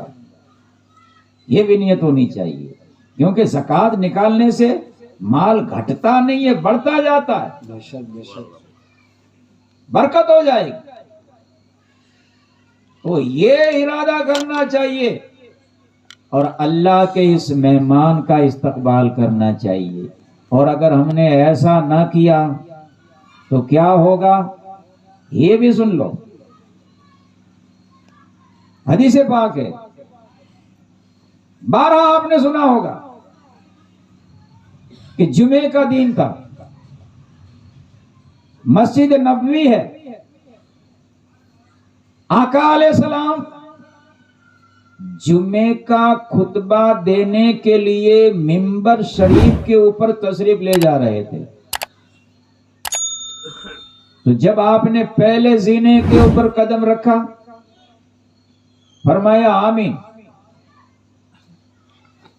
یہ بھی نیت ہونی چاہیے، کیونکہ زکوٰۃ نکالنے سے مال گھٹتا نہیں ہے، بڑھتا جاتا ہے. بے شک بے شک. برکت ہو جائے گی. تو یہ ارادہ کرنا چاہیے اور اللہ کے اس مہمان کا استقبال کرنا چاہیے. اور اگر ہم نے ایسا نہ کیا تو کیا ہوگا یہ بھی سن لو. حدیث پاک ہے، 12 آپ نے سنا ہوگا کہ جمعے کا دن تھا، مسجد نبوی ہے، آقا علیہ السلام جمعے کا خطبہ دینے کے لیے منبر شریف کے اوپر تشریف لے جا رہے تھے. تو جب آپ نے پہلے زینے کے اوپر قدم رکھا فرمایا آمین،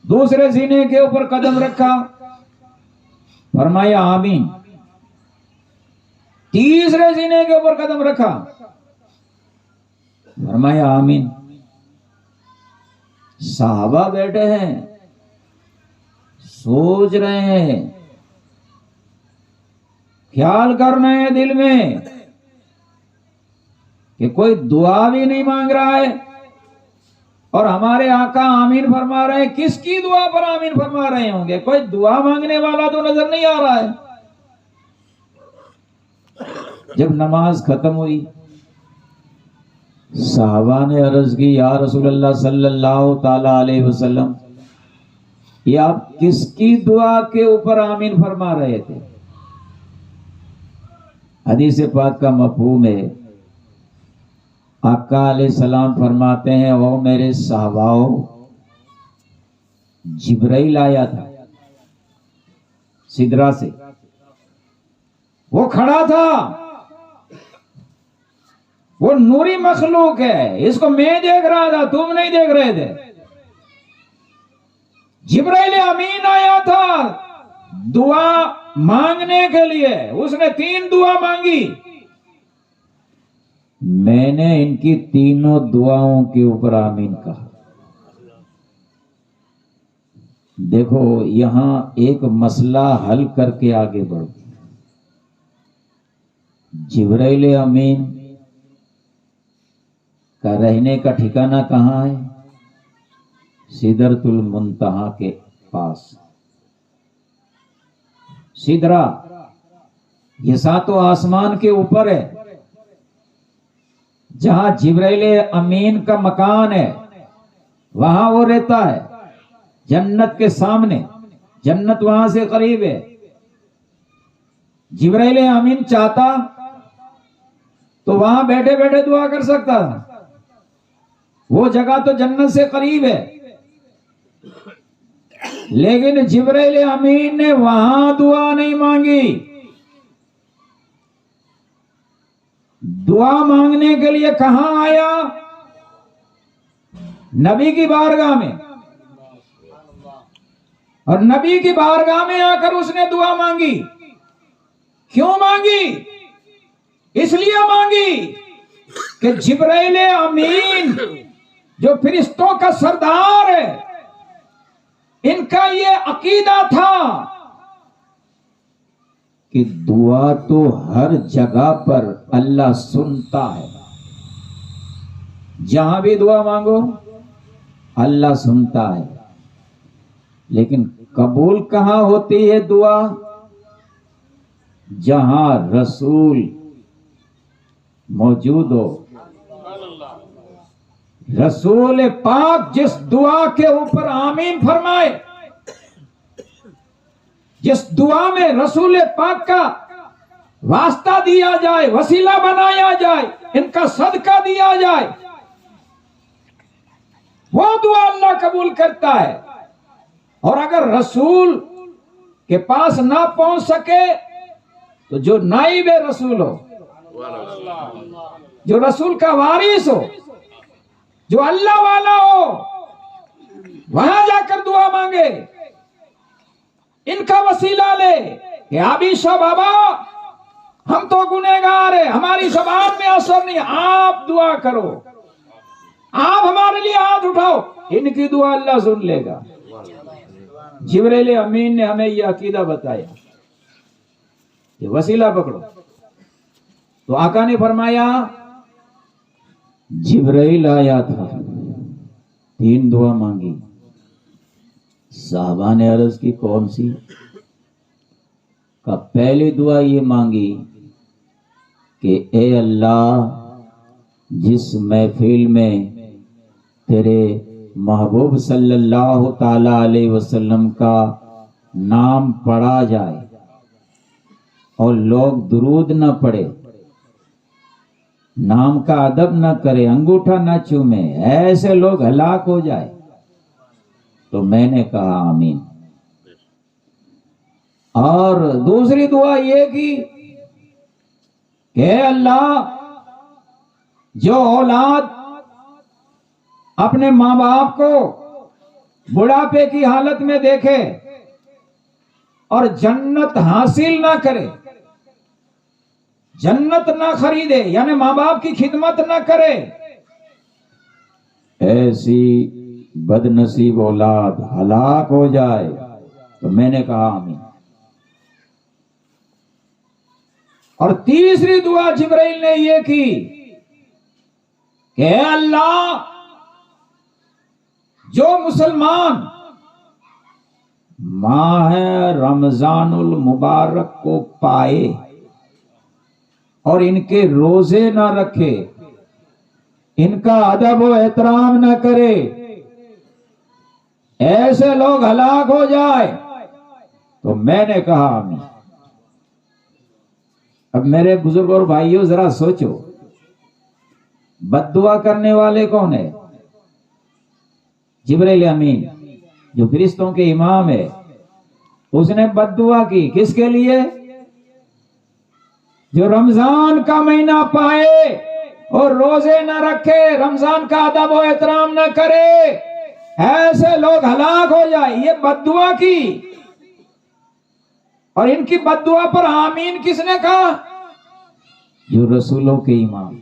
دوسرے زینے کے اوپر قدم رکھا فرمایا آمین، تیسرے زینے کے اوپر قدم رکھا فرمایا آمین. صحابہ بیٹھے ہیں، سوچ رہے ہیں، خیال کر رہے ہیں دل میں کہ کوئی دعا بھی نہیں مانگ رہا ہے اور ہمارے آقا آمین فرما رہے ہیں. کس کی دعا پر آمین فرما رہے ہوں گے؟ کوئی دعا مانگنے والا تو نظر نہیں آ رہا ہے. جب نماز ختم ہوئی صحابہ نے عرض کی یا رسول اللہ صلی اللہ تعالی علیہ وسلم، یہ آپ کس کی دعا کے اوپر آمین فرما رہے تھے؟ حدیث پاک کا مفہوم ہے، آقا علیہ السلام فرماتے ہیں وہ میرے صحاباؤ، جبرائیل آیا تھا سدرا سے، وہ کھڑا تھا وہ نوری مخلوق ہے، اس کو میں دیکھ رہا تھا، تم نہیں دیکھ رہے تھے۔ جبرائیل امین آیا تھا دعا مانگنے کے لیے، اس نے 3 دعا مانگی، میں نے ان کی تینوں دعاؤں کے اوپر آمین کہا۔ دیکھو یہاں ایک مسئلہ حل کر کے آگے بڑھو۔ جبرائیل امین کا رہنے کا ٹھکانہ کہاں ہے؟ سدرۃ المنتہا کے پاس۔ سدرہ یہ 7 آسمان کے اوپر ہے، جہاں جبرائیل امین کا مکان ہے وہاں وہ رہتا ہے، جنت کے سامنے، جنت وہاں سے قریب ہے۔ جبرائیل امین چاہتا تو وہاں بیٹھے بیٹھے دعا کر سکتا تھا، وہ جگہ تو جنت سے قریب ہے، لیکن جبرائیل امین نے وہاں دعا نہیں مانگی۔ دعا مانگنے کے لیے کہاں آیا؟ نبی کی بارگاہ میں، اور نبی کی بارگاہ میں آ کر اس نے دعا مانگی۔ کیوں مانگی؟ اس لیے مانگی کہ جبرائیل امین جو فرشتوں کا سردار ہے، ان کا یہ عقیدہ تھا کہ دعا تو ہر جگہ پر اللہ سنتا ہے، جہاں بھی دعا مانگو اللہ سنتا ہے، لیکن قبول کہاں ہوتی ہے دعا؟ جہاں رسول موجود ہو۔ رسول پاک جس دعا کے اوپر آمین فرمائے، جس دعا میں رسول پاک کا واسطہ دیا جائے، وسیلہ بنایا جائے، ان کا صدقہ دیا جائے، وہ دعا اللہ قبول کرتا ہے۔ اور اگر رسول کے پاس نہ پہنچ سکے تو جو نائب رسول ہو، جو رسول کا وارث ہو، جو اللہ والا ہو، وہاں جا کر دعا مانگے، ان کا وسیلہ لے کہ عابیشہ بابا ہم تو گنہگار ہیں، ہماری زبان میں اثر نہیں، آپ دعا کرو، آپ ہمارے لیے ہاتھ اٹھاؤ، ان کی دعا اللہ سن لے گا۔ جبرائیل امین نے ہمیں یہ عقیدہ بتایا کہ وسیلہ پکڑو۔ تو آقا نے فرمایا جبرائیل آیا تھا، 3 دعا مانگی۔ صحابہ نے عرض کی کون سی؟ کہ پہلی دعا یہ مانگی کہ اے اللہ، جس محفل میں تیرے محبوب صلی اللہ تعالی علیہ وسلم کا نام پڑھا جائے اور لوگ درود نہ پڑھے، نام کا ادب نہ کرے، انگوٹھا نہ چومے، ایسے لوگ ہلاک ہو جائے، تو میں نے کہا آمین۔ اور دوسری دعا یہ کی کہ اے اللہ، جو اولاد اپنے ماں باپ کو بڑھاپے کی حالت میں دیکھے اور جنت حاصل نہ کرے، جنت نہ خریدے، یعنی ماں باپ کی خدمت نہ کرے، ایسی بد نصیب اولاد ہلاک ہو جائے، تو میں نے کہا آمین۔ اور تیسری دعا جبرائیل نے یہ کی کہ اے اللہ، جو مسلمان ماہ رمضان المبارک کو پائے اور ان کے روزے نہ رکھے، ان کا ادب و احترام نہ کرے، ایسے لوگ ہلاک ہو جائے، تو میں نے کہا آمین۔ اب میرے بزرگ اور بھائیوں ذرا سوچو، بد دعا کرنے والے کون ہے؟ جبرائیل امین جو فرشتوں کے امام ہے، اس نے بد دعا کی کس کے لیے؟ جو رمضان کا مہینہ پائے اور روزے نہ رکھے، رمضان کا ادب و احترام نہ کرے، ایسے لوگ ہلاک ہو جائے۔ یہ بد دعا کی، اور ان کی بد دعا پر آمین کس نے کہا؟ جو رسولوں کے امام،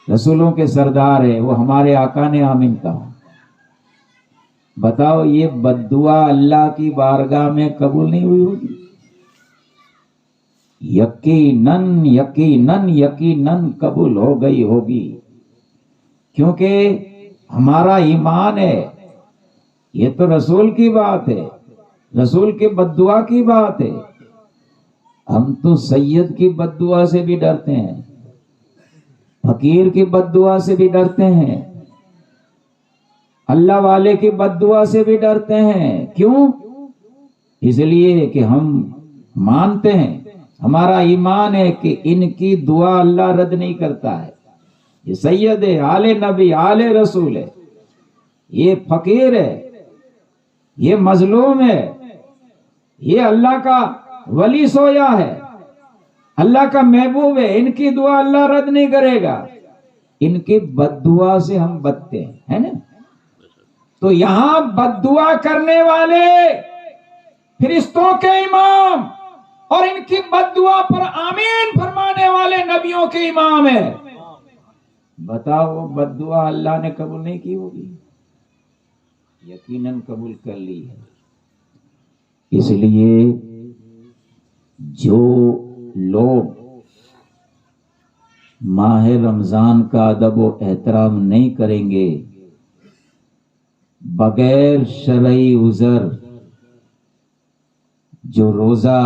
رسولوں کے سردار ہے، وہ ہمارے آقا نے آمین کہا۔ بتاؤ یہ بد دعا اللہ کی بارگاہ میں قبول نہیں ہوئی ہوگی؟ یقیناً یقیناً یقیناً قبول ہو گئی ہوگی، کیونکہ ہمارا ایمان ہے۔ یہ تو رسول کی بات ہے، رسول کے بد دعا کی بات ہے۔ ہم تو سید کی بد دعا سے بھی ڈرتے ہیں، فقیر کی بد دعا سے بھی ڈرتے ہیں، اللہ والے کی بد دعا سے بھی ڈرتے ہیں۔ کیوں؟ اس لیے کہ ہم مانتے ہیں، ہمارا ایمان ہے کہ ان کی دعا اللہ رد نہیں کرتا ہے۔ یہ سید ہے، آل نبی، آل رسول ہے، یہ فقیر ہے، یہ مظلوم ہے، یہ اللہ کا ولی سویا ہے، اللہ کا محبوب ہے، ان کی دعا اللہ رد نہیں کرے گا۔ ان کی بد دعا سے ہم بچتے ہیں، ہے نا؟ تو یہاں بد دعا کرنے والے فرشتوں کے امام اور ان کی بد دعا پر آمین فرمانے والے نبیوں کے امام ہے۔ بتاؤ وہ بد دعا اللہ نے قبول نہیں کی ہوگی؟ یقیناً قبول کر لی ہے۔ اس لیے جو لوگ ماہ رمضان کا ادب و احترام نہیں کریں گے، بغیر شرعی عذر جو روزہ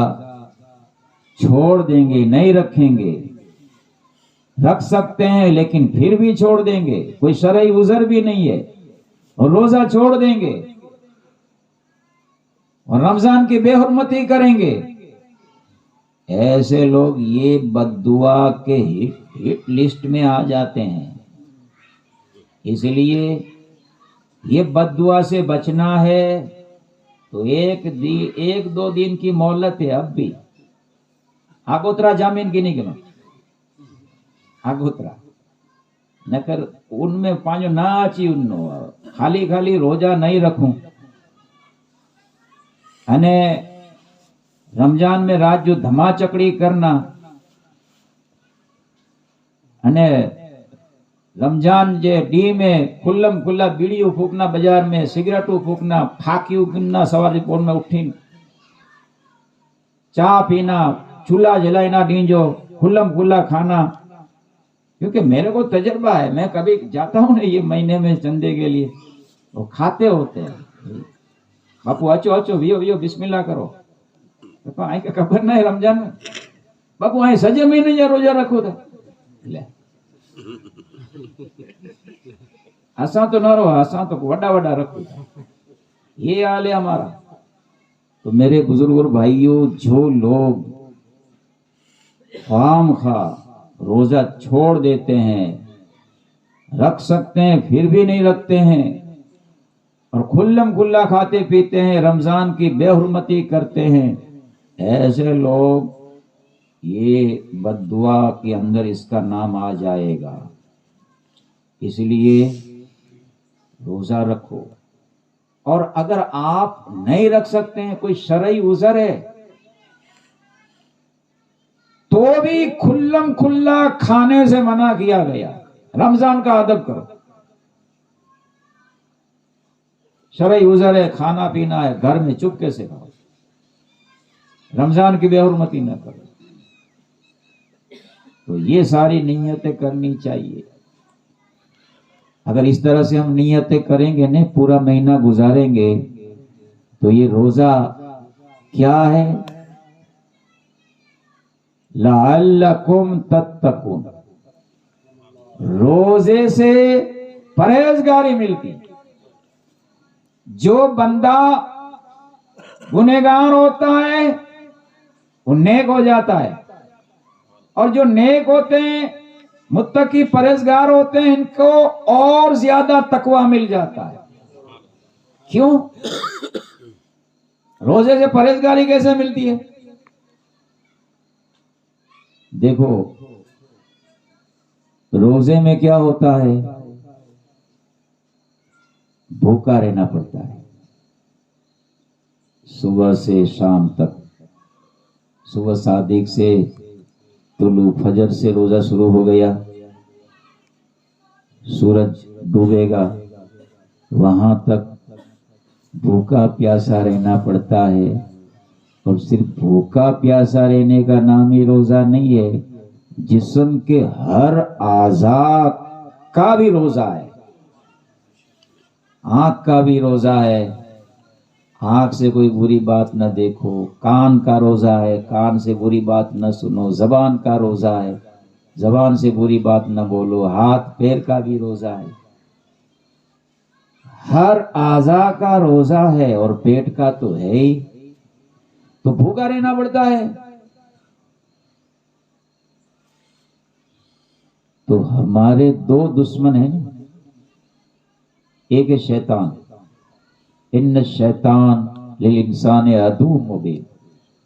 چھوڑ دیں گے، نہیں رکھیں گے، رکھ سکتے ہیں لیکن پھر بھی چھوڑ دیں گے، کوئی شرعی عذر بھی نہیں ہے، اور روزہ چھوڑ دیں گے اور رمضان کی بے حرمتی کریں گے، ایسے لوگ یہ بد دعا کے ہٹ لسٹ میں آ جاتے ہیں۔ اس لیے یہ بد دعا سے بچنا ہے تو ایک دو دن کی مہلت ہے اب بھی۔ آگوترا جامین کی نہیں گنو، آگوترا نکر ان میں پانچ نہ آچی انو خالی خالی روزہ نہیں رکھوں، અને رمضان میں رات جو دھما چکڑی کرنا، અને رمضان جے ڈی میں کھلم کھلا بیڑیوں پھوکنا، بازار میں سگریٹوں پھوکنا، پھاکیوں گننا، سواری پور میں اٹھین چاہ پینا، چولہا جلائنا ڈینجو، کھلم کھلا کھانا۔ کیونکہ میرے کو تجربہ ہے، میں کبھی جاتا ہوں نا یہ مہینے میں چندے کے لیے، وہ کھاتے ہوتے ہیں، باپو اچو اچو ویو ویو بسم اللہ کرو، آئیں کہ خبر نہ ہے رمضان میں باپو آئیں سجے مہینے یا روزہ رکھو تھا، لے اساں تو نہ رہو، اساں تو وڈا وڈا رکھو تھا، یہ حال ہے ہمارا۔ تو میرے بزرگ اور بھائیوں، جو لوگ خام خواہ روزہ چھوڑ دیتے ہیں، رکھ سکتے ہیں پھر بھی نہیں رکھتے ہیں، اور کھلم کھلا کھاتے پیتے ہیں، رمضان کی بے حرمتی کرتے ہیں، ایسے لوگ یہ بد دعا کے اندر اس کا نام آ جائے گا۔ اس لیے روزہ رکھو، اور اگر آپ نہیں رکھ سکتے ہیں، کوئی شرعی عذر ہے، تو بھی کھلم کھلا کھانے سے منع کیا گیا۔ رمضان کا ادب کرو، شرعی عذر ہے، کھانا پینا ہے، گھر میں چپکے سے کھاؤ، رمضان کی بے حرمتی نہ کرو۔ تو یہ ساری نیتیں کرنی چاہیے۔ اگر اس طرح سے ہم نیتیں کریں گے، نہیں پورا مہینہ گزاریں گے، تو یہ روزہ کیا ہے؟ لعلکم تتقون، روزے سے پرہیزگاری ملتی۔ جو بندہ گنہگار ہوتا ہے وہ نیک ہو جاتا ہے، اور جو نیک ہوتے ہیں، متقی پرہیزگار ہوتے ہیں، ان کو اور زیادہ تقوی مل جاتا ہے۔ کیوں؟ روزے سے پرہیزگاری کیسے ملتی ہے؟ دیکھو روزے میں کیا ہوتا ہے؟ بھوکا رہنا پڑتا ہے صبح سے شام تک. صبح صادق سے طلوع فجر سے روزہ شروع ہو گیا، سورج ڈوبے گا، وہاں تک بھوکا پیاسا رہنا پڑتا ہے. اور صرف بھوکا پیاسا رہنے کا نام ہی روزہ نہیں ہے، جسم کے ہر اعضاء کا بھی روزہ ہے. آنکھ کا بھی روزہ ہے، آنکھ سے کوئی بری بات نہ دیکھو. کان کا روزہ ہے، کان سے بری بات نہ سنو. زبان کا روزہ ہے، زبان سے بری بات نہ بولو. ہاتھ پیر کا بھی روزہ ہے، ہر اعضاء کا روزہ ہے. اور پیٹ کا تو ہے ہی، تو بھوکا رہنا پڑتا ہے. تو ہمارے دو دشمن ہیں، ایک ہے شیطان. ان الشیطان للانسان عدو مبین.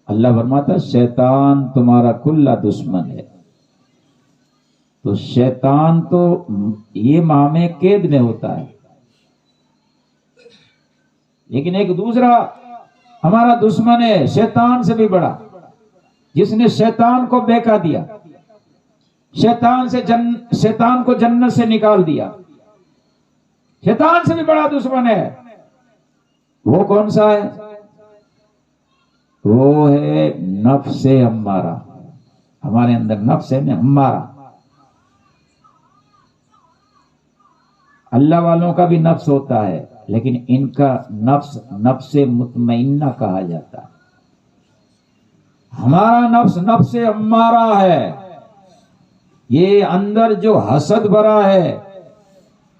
اللہ فرماتا شیطان تمہارا کھلا دشمن ہے. تو شیطان تو یہ مامے قید میں ہوتا ہے، لیکن ایک دوسرا ہمارا دشمن ہے شیطان سے بھی بڑا، جس نے شیطان کو بہکا دیا، شیطان کو جنت سے نکال دیا. شیطان سے بھی بڑا دشمن ہے. وہ کون سا ہے؟ وہ ہے نفس امارہ. ہمارے اندر نفس ہے امارہ. اللہ والوں کا بھی نفس ہوتا ہے، لیکن ان کا نفس نفس مطمئنہ کہا جاتا ہے. ہمارا نفس نفس امارہ ہے. یہ اندر جو حسد بھرا ہے،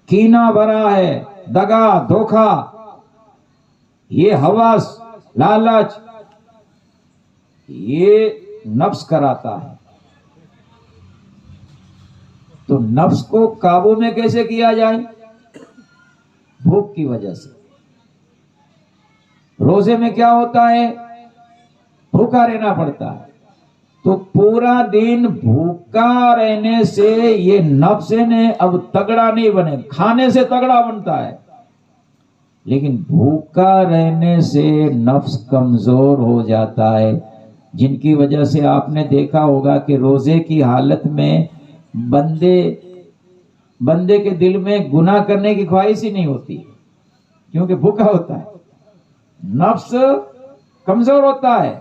کینہ بھرا ہے، دغا دھوکا، یہ ہوس لالچ، یہ نفس کراتا ہے. تو نفس کو قابو میں کیسے کیا جائے؟ بھوک کی وجہ سے. روزے میں کیا ہوتا ہے؟ بھوکا رہنا پڑتا ہے. تو پورا دن بھوکا رہنے سے یہ نفس نے اب تگڑا نہیں بنے، کھانے سے تگڑا بنتا ہے، لیکن بھوکا رہنے سے نفس کمزور ہو جاتا ہے. جن کی وجہ سے آپ نے دیکھا ہوگا کہ روزے کی حالت میں بندے کے دل میں گناہ کرنے کی خواہش ہی نہیں ہوتی، کیونکہ بھوکا ہوتا ہے، نفس کمزور ہوتا ہے.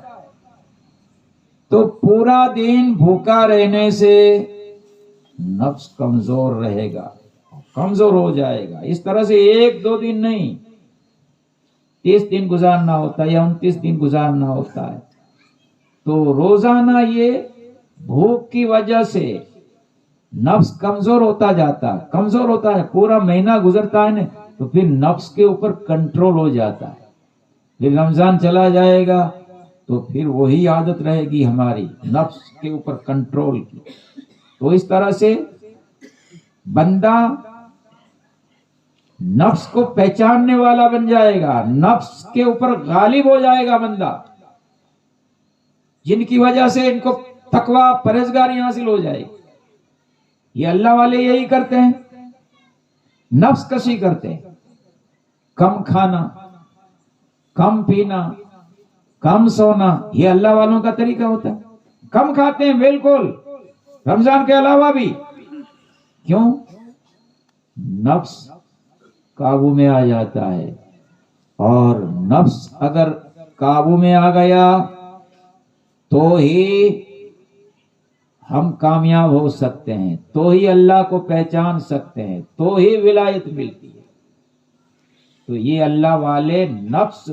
تو پورا دن بھوکا رہنے سے نفس کمزور رہے گا، کمزور ہو جائے گا. اس طرح سے ایک دو دن نہیں، 30 دن گزارنا ہوتا ہے یا 29 دن گزارنا ہوتا ہے. تو روزانہ یہ بھوک کی وجہ سے نفس کمزور ہوتا جاتا ہے، کمزور ہوتا ہے. پورا مہینہ گزرتا ہے نا، تو پھر نفس کے اوپر کنٹرول ہو جاتا ہے. پھر رمضان چلا جائے گا تو پھر وہی عادت رہے گی ہماری، نفس کے اوپر کنٹرول کی. تو اس طرح سے بندہ نفس کو پہچاننے والا بن جائے گا، نفس کے اوپر غالب ہو جائے گا بندہ، جن کی وجہ سے ان کو تقوی پرہیزگاری حاصل ہو جائے گی. یہ اللہ والے یہی کرتے ہیں، نفس کشی کرتے ہیں. کم کھانا، کم پینا، کم سونا، یہ اللہ والوں کا طریقہ ہوتا ہے. کم کھاتے ہیں بالکل، رمضان کے علاوہ بھی. کیوں؟ نفس قابو میں آ جاتا ہے. اور نفس اگر قابو میں آ گیا تو ہی ہم کامیاب ہو سکتے ہیں، تو ہی اللہ کو پہچان سکتے ہیں، تو ہی ولایت ملتی ہے. تو یہ اللہ والے نفس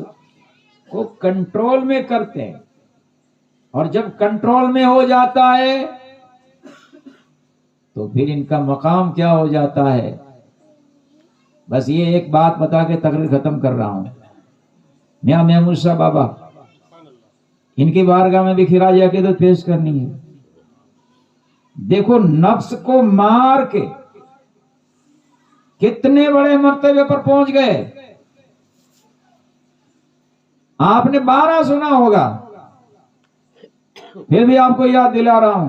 کو کنٹرول میں کرتے ہیں، اور جب کنٹرول میں ہو جاتا ہے تو پھر ان کا مقام کیا ہو جاتا ہے. بس یہ ایک بات بتا کے تقریر ختم کر رہا ہوں. میاں محمود شاہ بابا، ان کی بارگاہ میں بھی خراج عقیدت پیش کرنی ہے. دیکھو نفس کو مار کے کتنے بڑے مرتبے پر پہنچ گئے. آپ نے 12 سنا ہوگا، پھر بھی آپ کو یاد دلا رہا ہوں.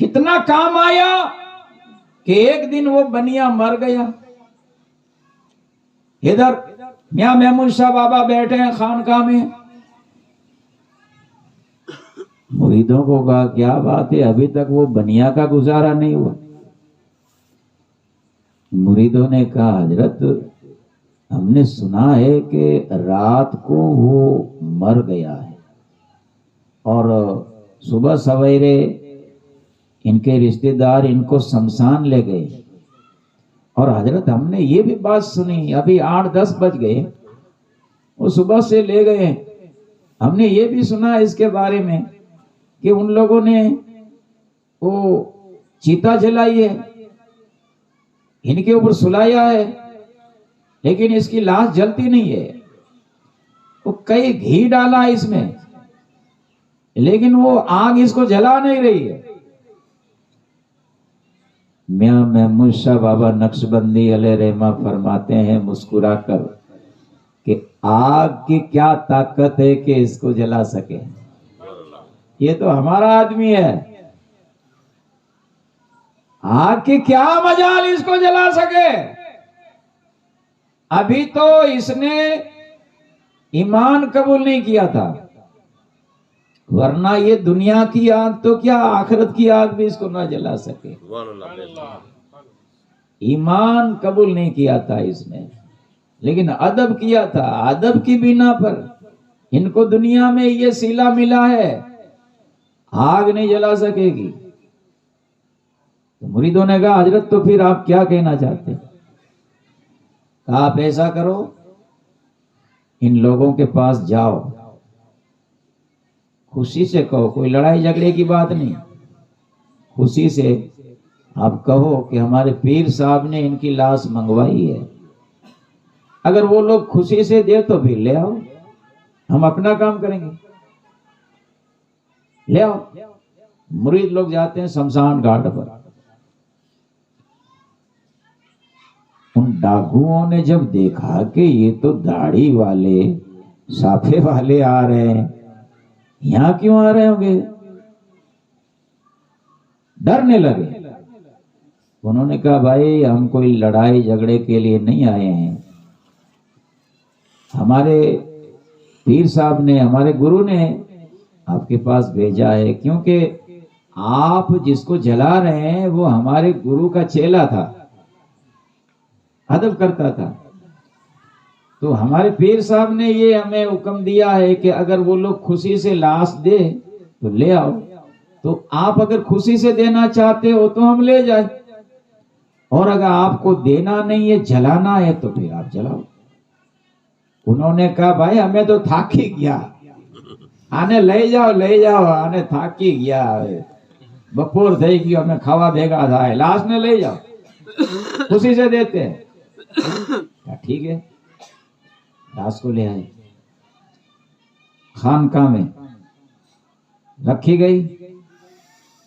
کتنا کام آیا کہ ایک دن وہ بنیا مر گیا. ادھر میاں محمود شاہ بابا بیٹھے ہیں خانقاہ میں. مریدوں کو کہا کیا بات ہے ابھی تک وہ بنیا کا گزارا نہیں ہوا. مریدوں نے کہا حضرت ہم نے سنا ہے کہ رات کو وہ مر گیا ہے اور صبح سویرے ان کے رشتہ دار ان کو شمشان لے گئے. اور حضرت ہم نے یہ بھی بات سنی ابھی 8-10 بج گئے وہ صبح سے لے گئے. ہم نے یہ بھی سنا اس کے بارے میں کہ ان لوگوں نے وہ چیتا جلائی ہے ان کے اوپر سلایا ہے لیکن اس کی لاش جلتی نہیں ہے. وہ کئی گھی ڈالا اس میں لیکن وہ آگ اس کو جلا نہیں رہی ہے. میاں محمود شاہ بابا نقشبندی علیہ رحمہ فرماتے ہیں مسکرا کر کہ آگ کی کیا طاقت ہے کہ اس کو جلا سکے. یہ تو ہمارا آدمی ہے. آگ کی کیا مجال اس کو جلا سکے. ابھی تو اس نے ایمان قبول نہیں کیا تھا ورنہ یہ دنیا کی آگ تو کیا آخرت کی آگ بھی اس کو نہ جلا سکے. ایمان قبول نہیں کیا تھا اس نے لیکن ادب کیا تھا. ادب کی بنا پر ان کو دنیا میں یہ صلہ ملا ہے آگ نہیں جلا سکے گی. تو مریدوں نے کہا حضرت تو پھر آپ کیا کہنا چاہتے ہیں. کہا آپ ایسا کرو ان لوگوں کے پاس جاؤ خوشی سے کہو کوئی لڑائی جھگڑے کی بات نہیں. خوشی سے آپ کہو کہ ہمارے پیر صاحب نے ان کی لاش منگوائی ہے. اگر وہ لوگ خوشی سے دے تو پھر لے آؤ ہم اپنا کام کریں گے. لے آؤ. مرید لوگ جاتے ہیں شمشان گھاٹ پر. ان ڈاکوؤں نے جب دیکھا کہ یہ تو داڑھی والے صافے والے آ رہے ہیں یہاں کیوں آ رہے ہوں گے ڈرنے لگے. انہوں نے کہا بھائی ہم کوئی لڑائی جھگڑے کے لیے نہیں آئے ہیں. ہمارے پیر صاحب نے ہمارے گرو نے آپ کے پاس بھیجا ہے کیونکہ آپ جس کو جلا رہے ہیں وہ ہمارے گرو کا چیلا تھا ادب کرتا تھا. تو ہمارے پیر صاحب نے یہ ہمیں حکم دیا ہے کہ اگر وہ لوگ خوشی سے لاش دے تو لے آؤ. تو آپ اگر خوشی سے دینا چاہتے ہو تو ہم لے جائیں اور اگر آپ کو دینا نہیں ہے جلانا ہے تو پھر آپ جلاؤ. انہوں نے کہا بھائی ہمیں تو تھاکی گیا آنے لے جاؤ آنے تھاکی گیا بپور થઈ ગયો ہمیں کھاوا بھیگا تھا لاش نے لے جاؤ خوشی سے دیتے ہیں. ٹھیک ہے لاش کو لے آئے خانقاہ میں رکھی گئی.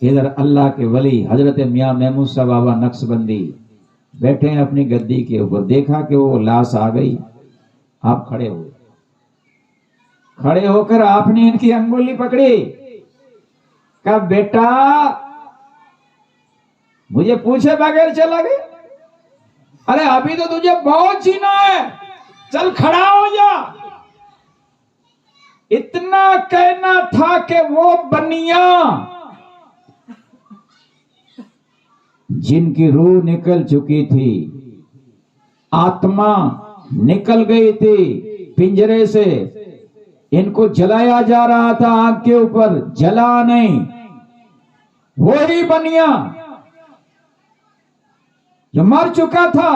ادھر اللہ کے ولی حضرت میاں محمود صاحب بابا نقشبندی بیٹھے ہیں اپنی گدی کے اوپر. دیکھا کہ وہ لاش آ گئی. آپ کھڑے ہوئے. کھڑے ہو کر آپ نے ان کی انگلی پکڑی. کہا بیٹا مجھے پوچھے بغیر چلا گیا. ارے ابھی تو تجھے بہت جینا ہے چل کھڑا ہو جا. اتنا کہنا تھا کہ وہ بنیا جن کی روح نکل چکی تھی آتما نکل گئی تھی پنجرے سے ان کو جلایا جا رہا تھا آگ کے اوپر جلا نہیں. وہی بنیا جو مر چکا تھا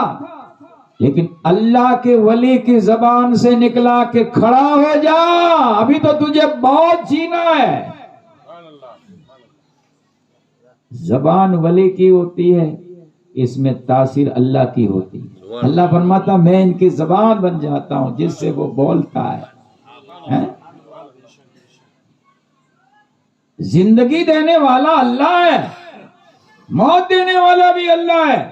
لیکن اللہ کے ولی کی زبان سے نکلا کہ کھڑا ہو جا ابھی تو تجھے بہت جینا ہے. زبان ولی کی ہوتی ہے اس میں تاثیر اللہ کی ہوتی ہے. اللہ فرماتا میں ان کی زبان بن جاتا ہوں جس سے وہ بولتا ہے. زندگی دینے والا اللہ ہے موت دینے والا بھی اللہ ہے.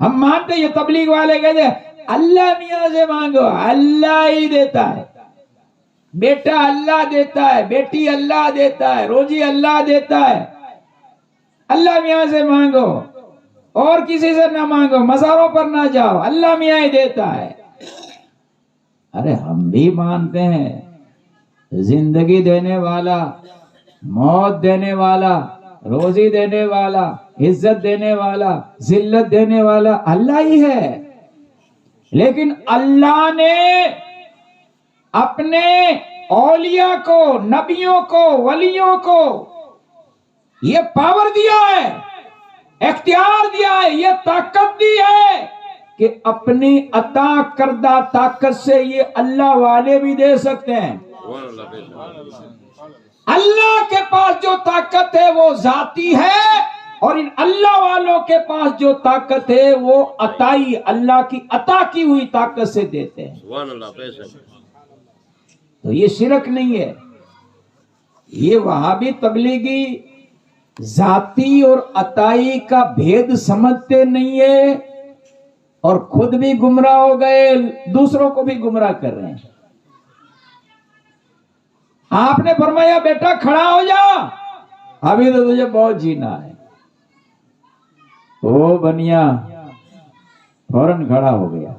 ہم مانتے یہ تبلیغ والے کہتے ہیں اللہ میاں سے مانگو اللہ ہی دیتا ہے. بیٹا اللہ دیتا ہے بیٹی اللہ دیتا ہے روزی اللہ دیتا ہے. اللہ میاں سے مانگو اور کسی سے نہ مانگو، مزاروں پر نہ جاؤ، اللہ میاں ہی دیتا ہے۔ ارے ہم بھی مانتے ہیں زندگی دینے والا، موت دینے والا، روزی دینے والا، عزت دینے والا، ذلت دینے والا اللہ ہی ہے، لیکن اللہ نے اپنے اولیاء کو، نبیوں کو، ولیوں کو یہ پاور دیا ہے، اختیار دیا ہے، یہ طاقت دی ہے کہ اپنی عطا کردہ طاقت سے یہ اللہ والے بھی دے سکتے ہیں۔ اللہ کے پاس جو طاقت ہے وہ ذاتی ہے، اور ان اللہ والوں کے پاس جو طاقت ہے وہ عطائی، اللہ کی عطا کی ہوئی طاقت سے دیتے ہیں۔ تو یہ شرک نہیں ہے، یہ وہابی تبلیغی ذاتی اور عطائی کا بھید سمجھتے نہیں ہے، اور خود بھی گمراہ ہو گئے، دوسروں کو بھی گمراہ کر رہے ہیں۔ آپ نے فرمایا بیٹا کھڑا ہو جا، ابھی تو تجھے بہت جینا ہے۔ وہ بنیا فوراً کھڑا ہو گیا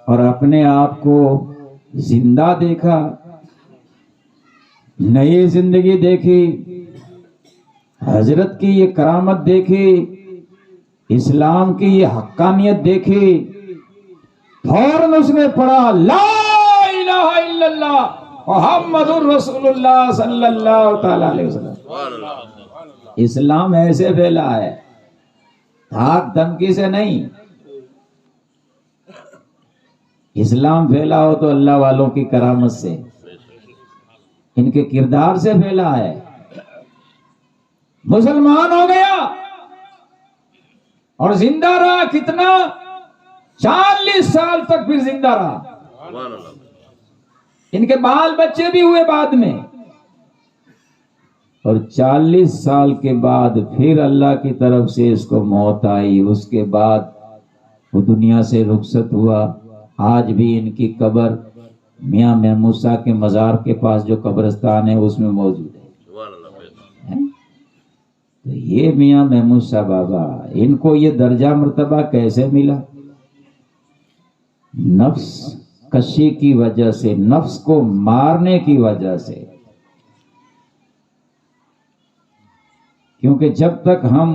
اور اپنے آپ کو زندہ دیکھا، نئی زندگی دیکھی، حضرت کی یہ کرامت دیکھی، اسلام کی یہ حقانیت دیکھی، فوراً اس نے پڑھا لا الہ الا اللہ محمد الرسول اللہ صلی اللہ تعالی علیہ وسلم۔ اسلام ایسے پھیلا ہے، دھاک دھمکی سے نہیں، اسلام پھیلا ہو تو اللہ والوں کی کرامت سے، ان کے کردار سے پھیلا ہے۔ مسلمان ہو گیا اور زندہ رہا، کتنا؟ 40 سال تک پھر زندہ رہا، ان کے بال بچے بھی ہوئے بعد میں، اور 40 سال کے بعد پھر اللہ کی طرف سے اس کو موت آئی، اس کے بعد وہ دنیا سے رخصت ہوا۔ آج بھی ان کی قبر میاں محمود کے مزار کے پاس جو قبرستان ہے اس میں موجود ہے۔ تو یہ میاں محمود صاحب بابا، ان کو یہ درجہ مرتبہ کیسے ملا؟ نفس کشی کی وجہ سے، نفس کو مارنے کی وجہ سے، کیونکہ جب تک ہم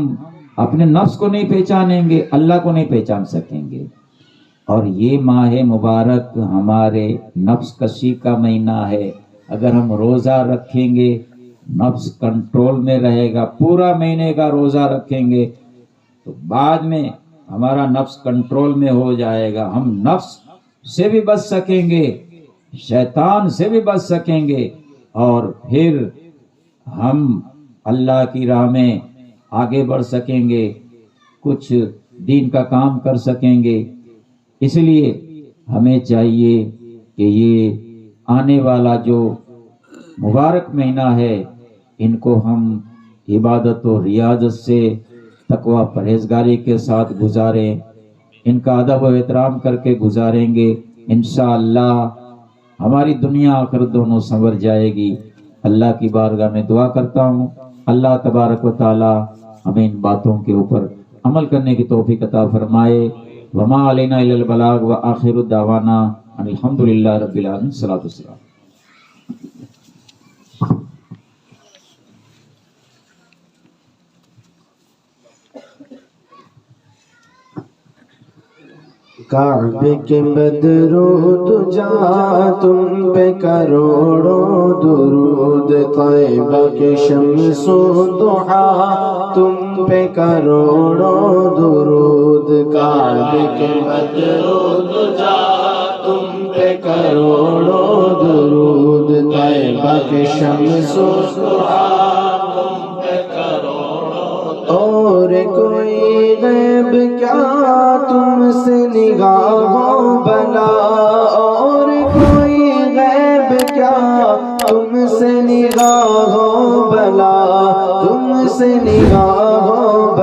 اپنے نفس کو نہیں پہچانیں گے اللہ کو نہیں پہچان سکیں گے۔ اور یہ ماہ مبارک ہمارے نفس کشی کا مہینہ ہے، اگر ہم روزہ رکھیں گے نفس کنٹرول میں رہے گا، پورا مہینے کا روزہ رکھیں گے تو بعد میں ہمارا نفس کنٹرول میں ہو جائے گا، ہم نفس سے بھی بچ سکیں گے، شیطان سے بھی بچ سکیں گے، اور پھر ہم اللہ کی راہ میں آگے بڑھ سکیں گے، کچھ دین کا کام کر سکیں گے۔ اس لیے ہمیں چاہیے کہ یہ آنے والا جو مبارک مہینہ ہے ان کو ہم عبادت و ریاضت سے، تقوی پرہیزگاری کے ساتھ گزاریں، ان کا ادب و احترام کر کے گزاریں گے، انشاءاللہ ہماری دنیا آخرت دونوں سنور جائے گی۔ اللہ کی بارگاہ میں دعا کرتا ہوں اللہ تبارک و تعالی ہمیں ان باتوں کے اوپر عمل کرنے کی توفیق عطا فرمائے۔ وما علینا الا البلاغ وآخر دعوانا ان الحمدللہ رب العالمین۔ صلاۃ والسلام۔ کعبے کے بدرود جا تم پہ کروڑوں درود، طیبہ کے شمس و ضحیٰ تم پہ کروڑوں درود، کعبے کے بدرود جا تم پہ کروڑوں درود، طیبہ کے شمس و ضحیٰ تم پہ کروڑوں، اور کوئی غیب کیا تم سے نگاہوں بلا، اور کوئی غیب کیا تم سے نگاہوں بلا، تم سے نگاہوں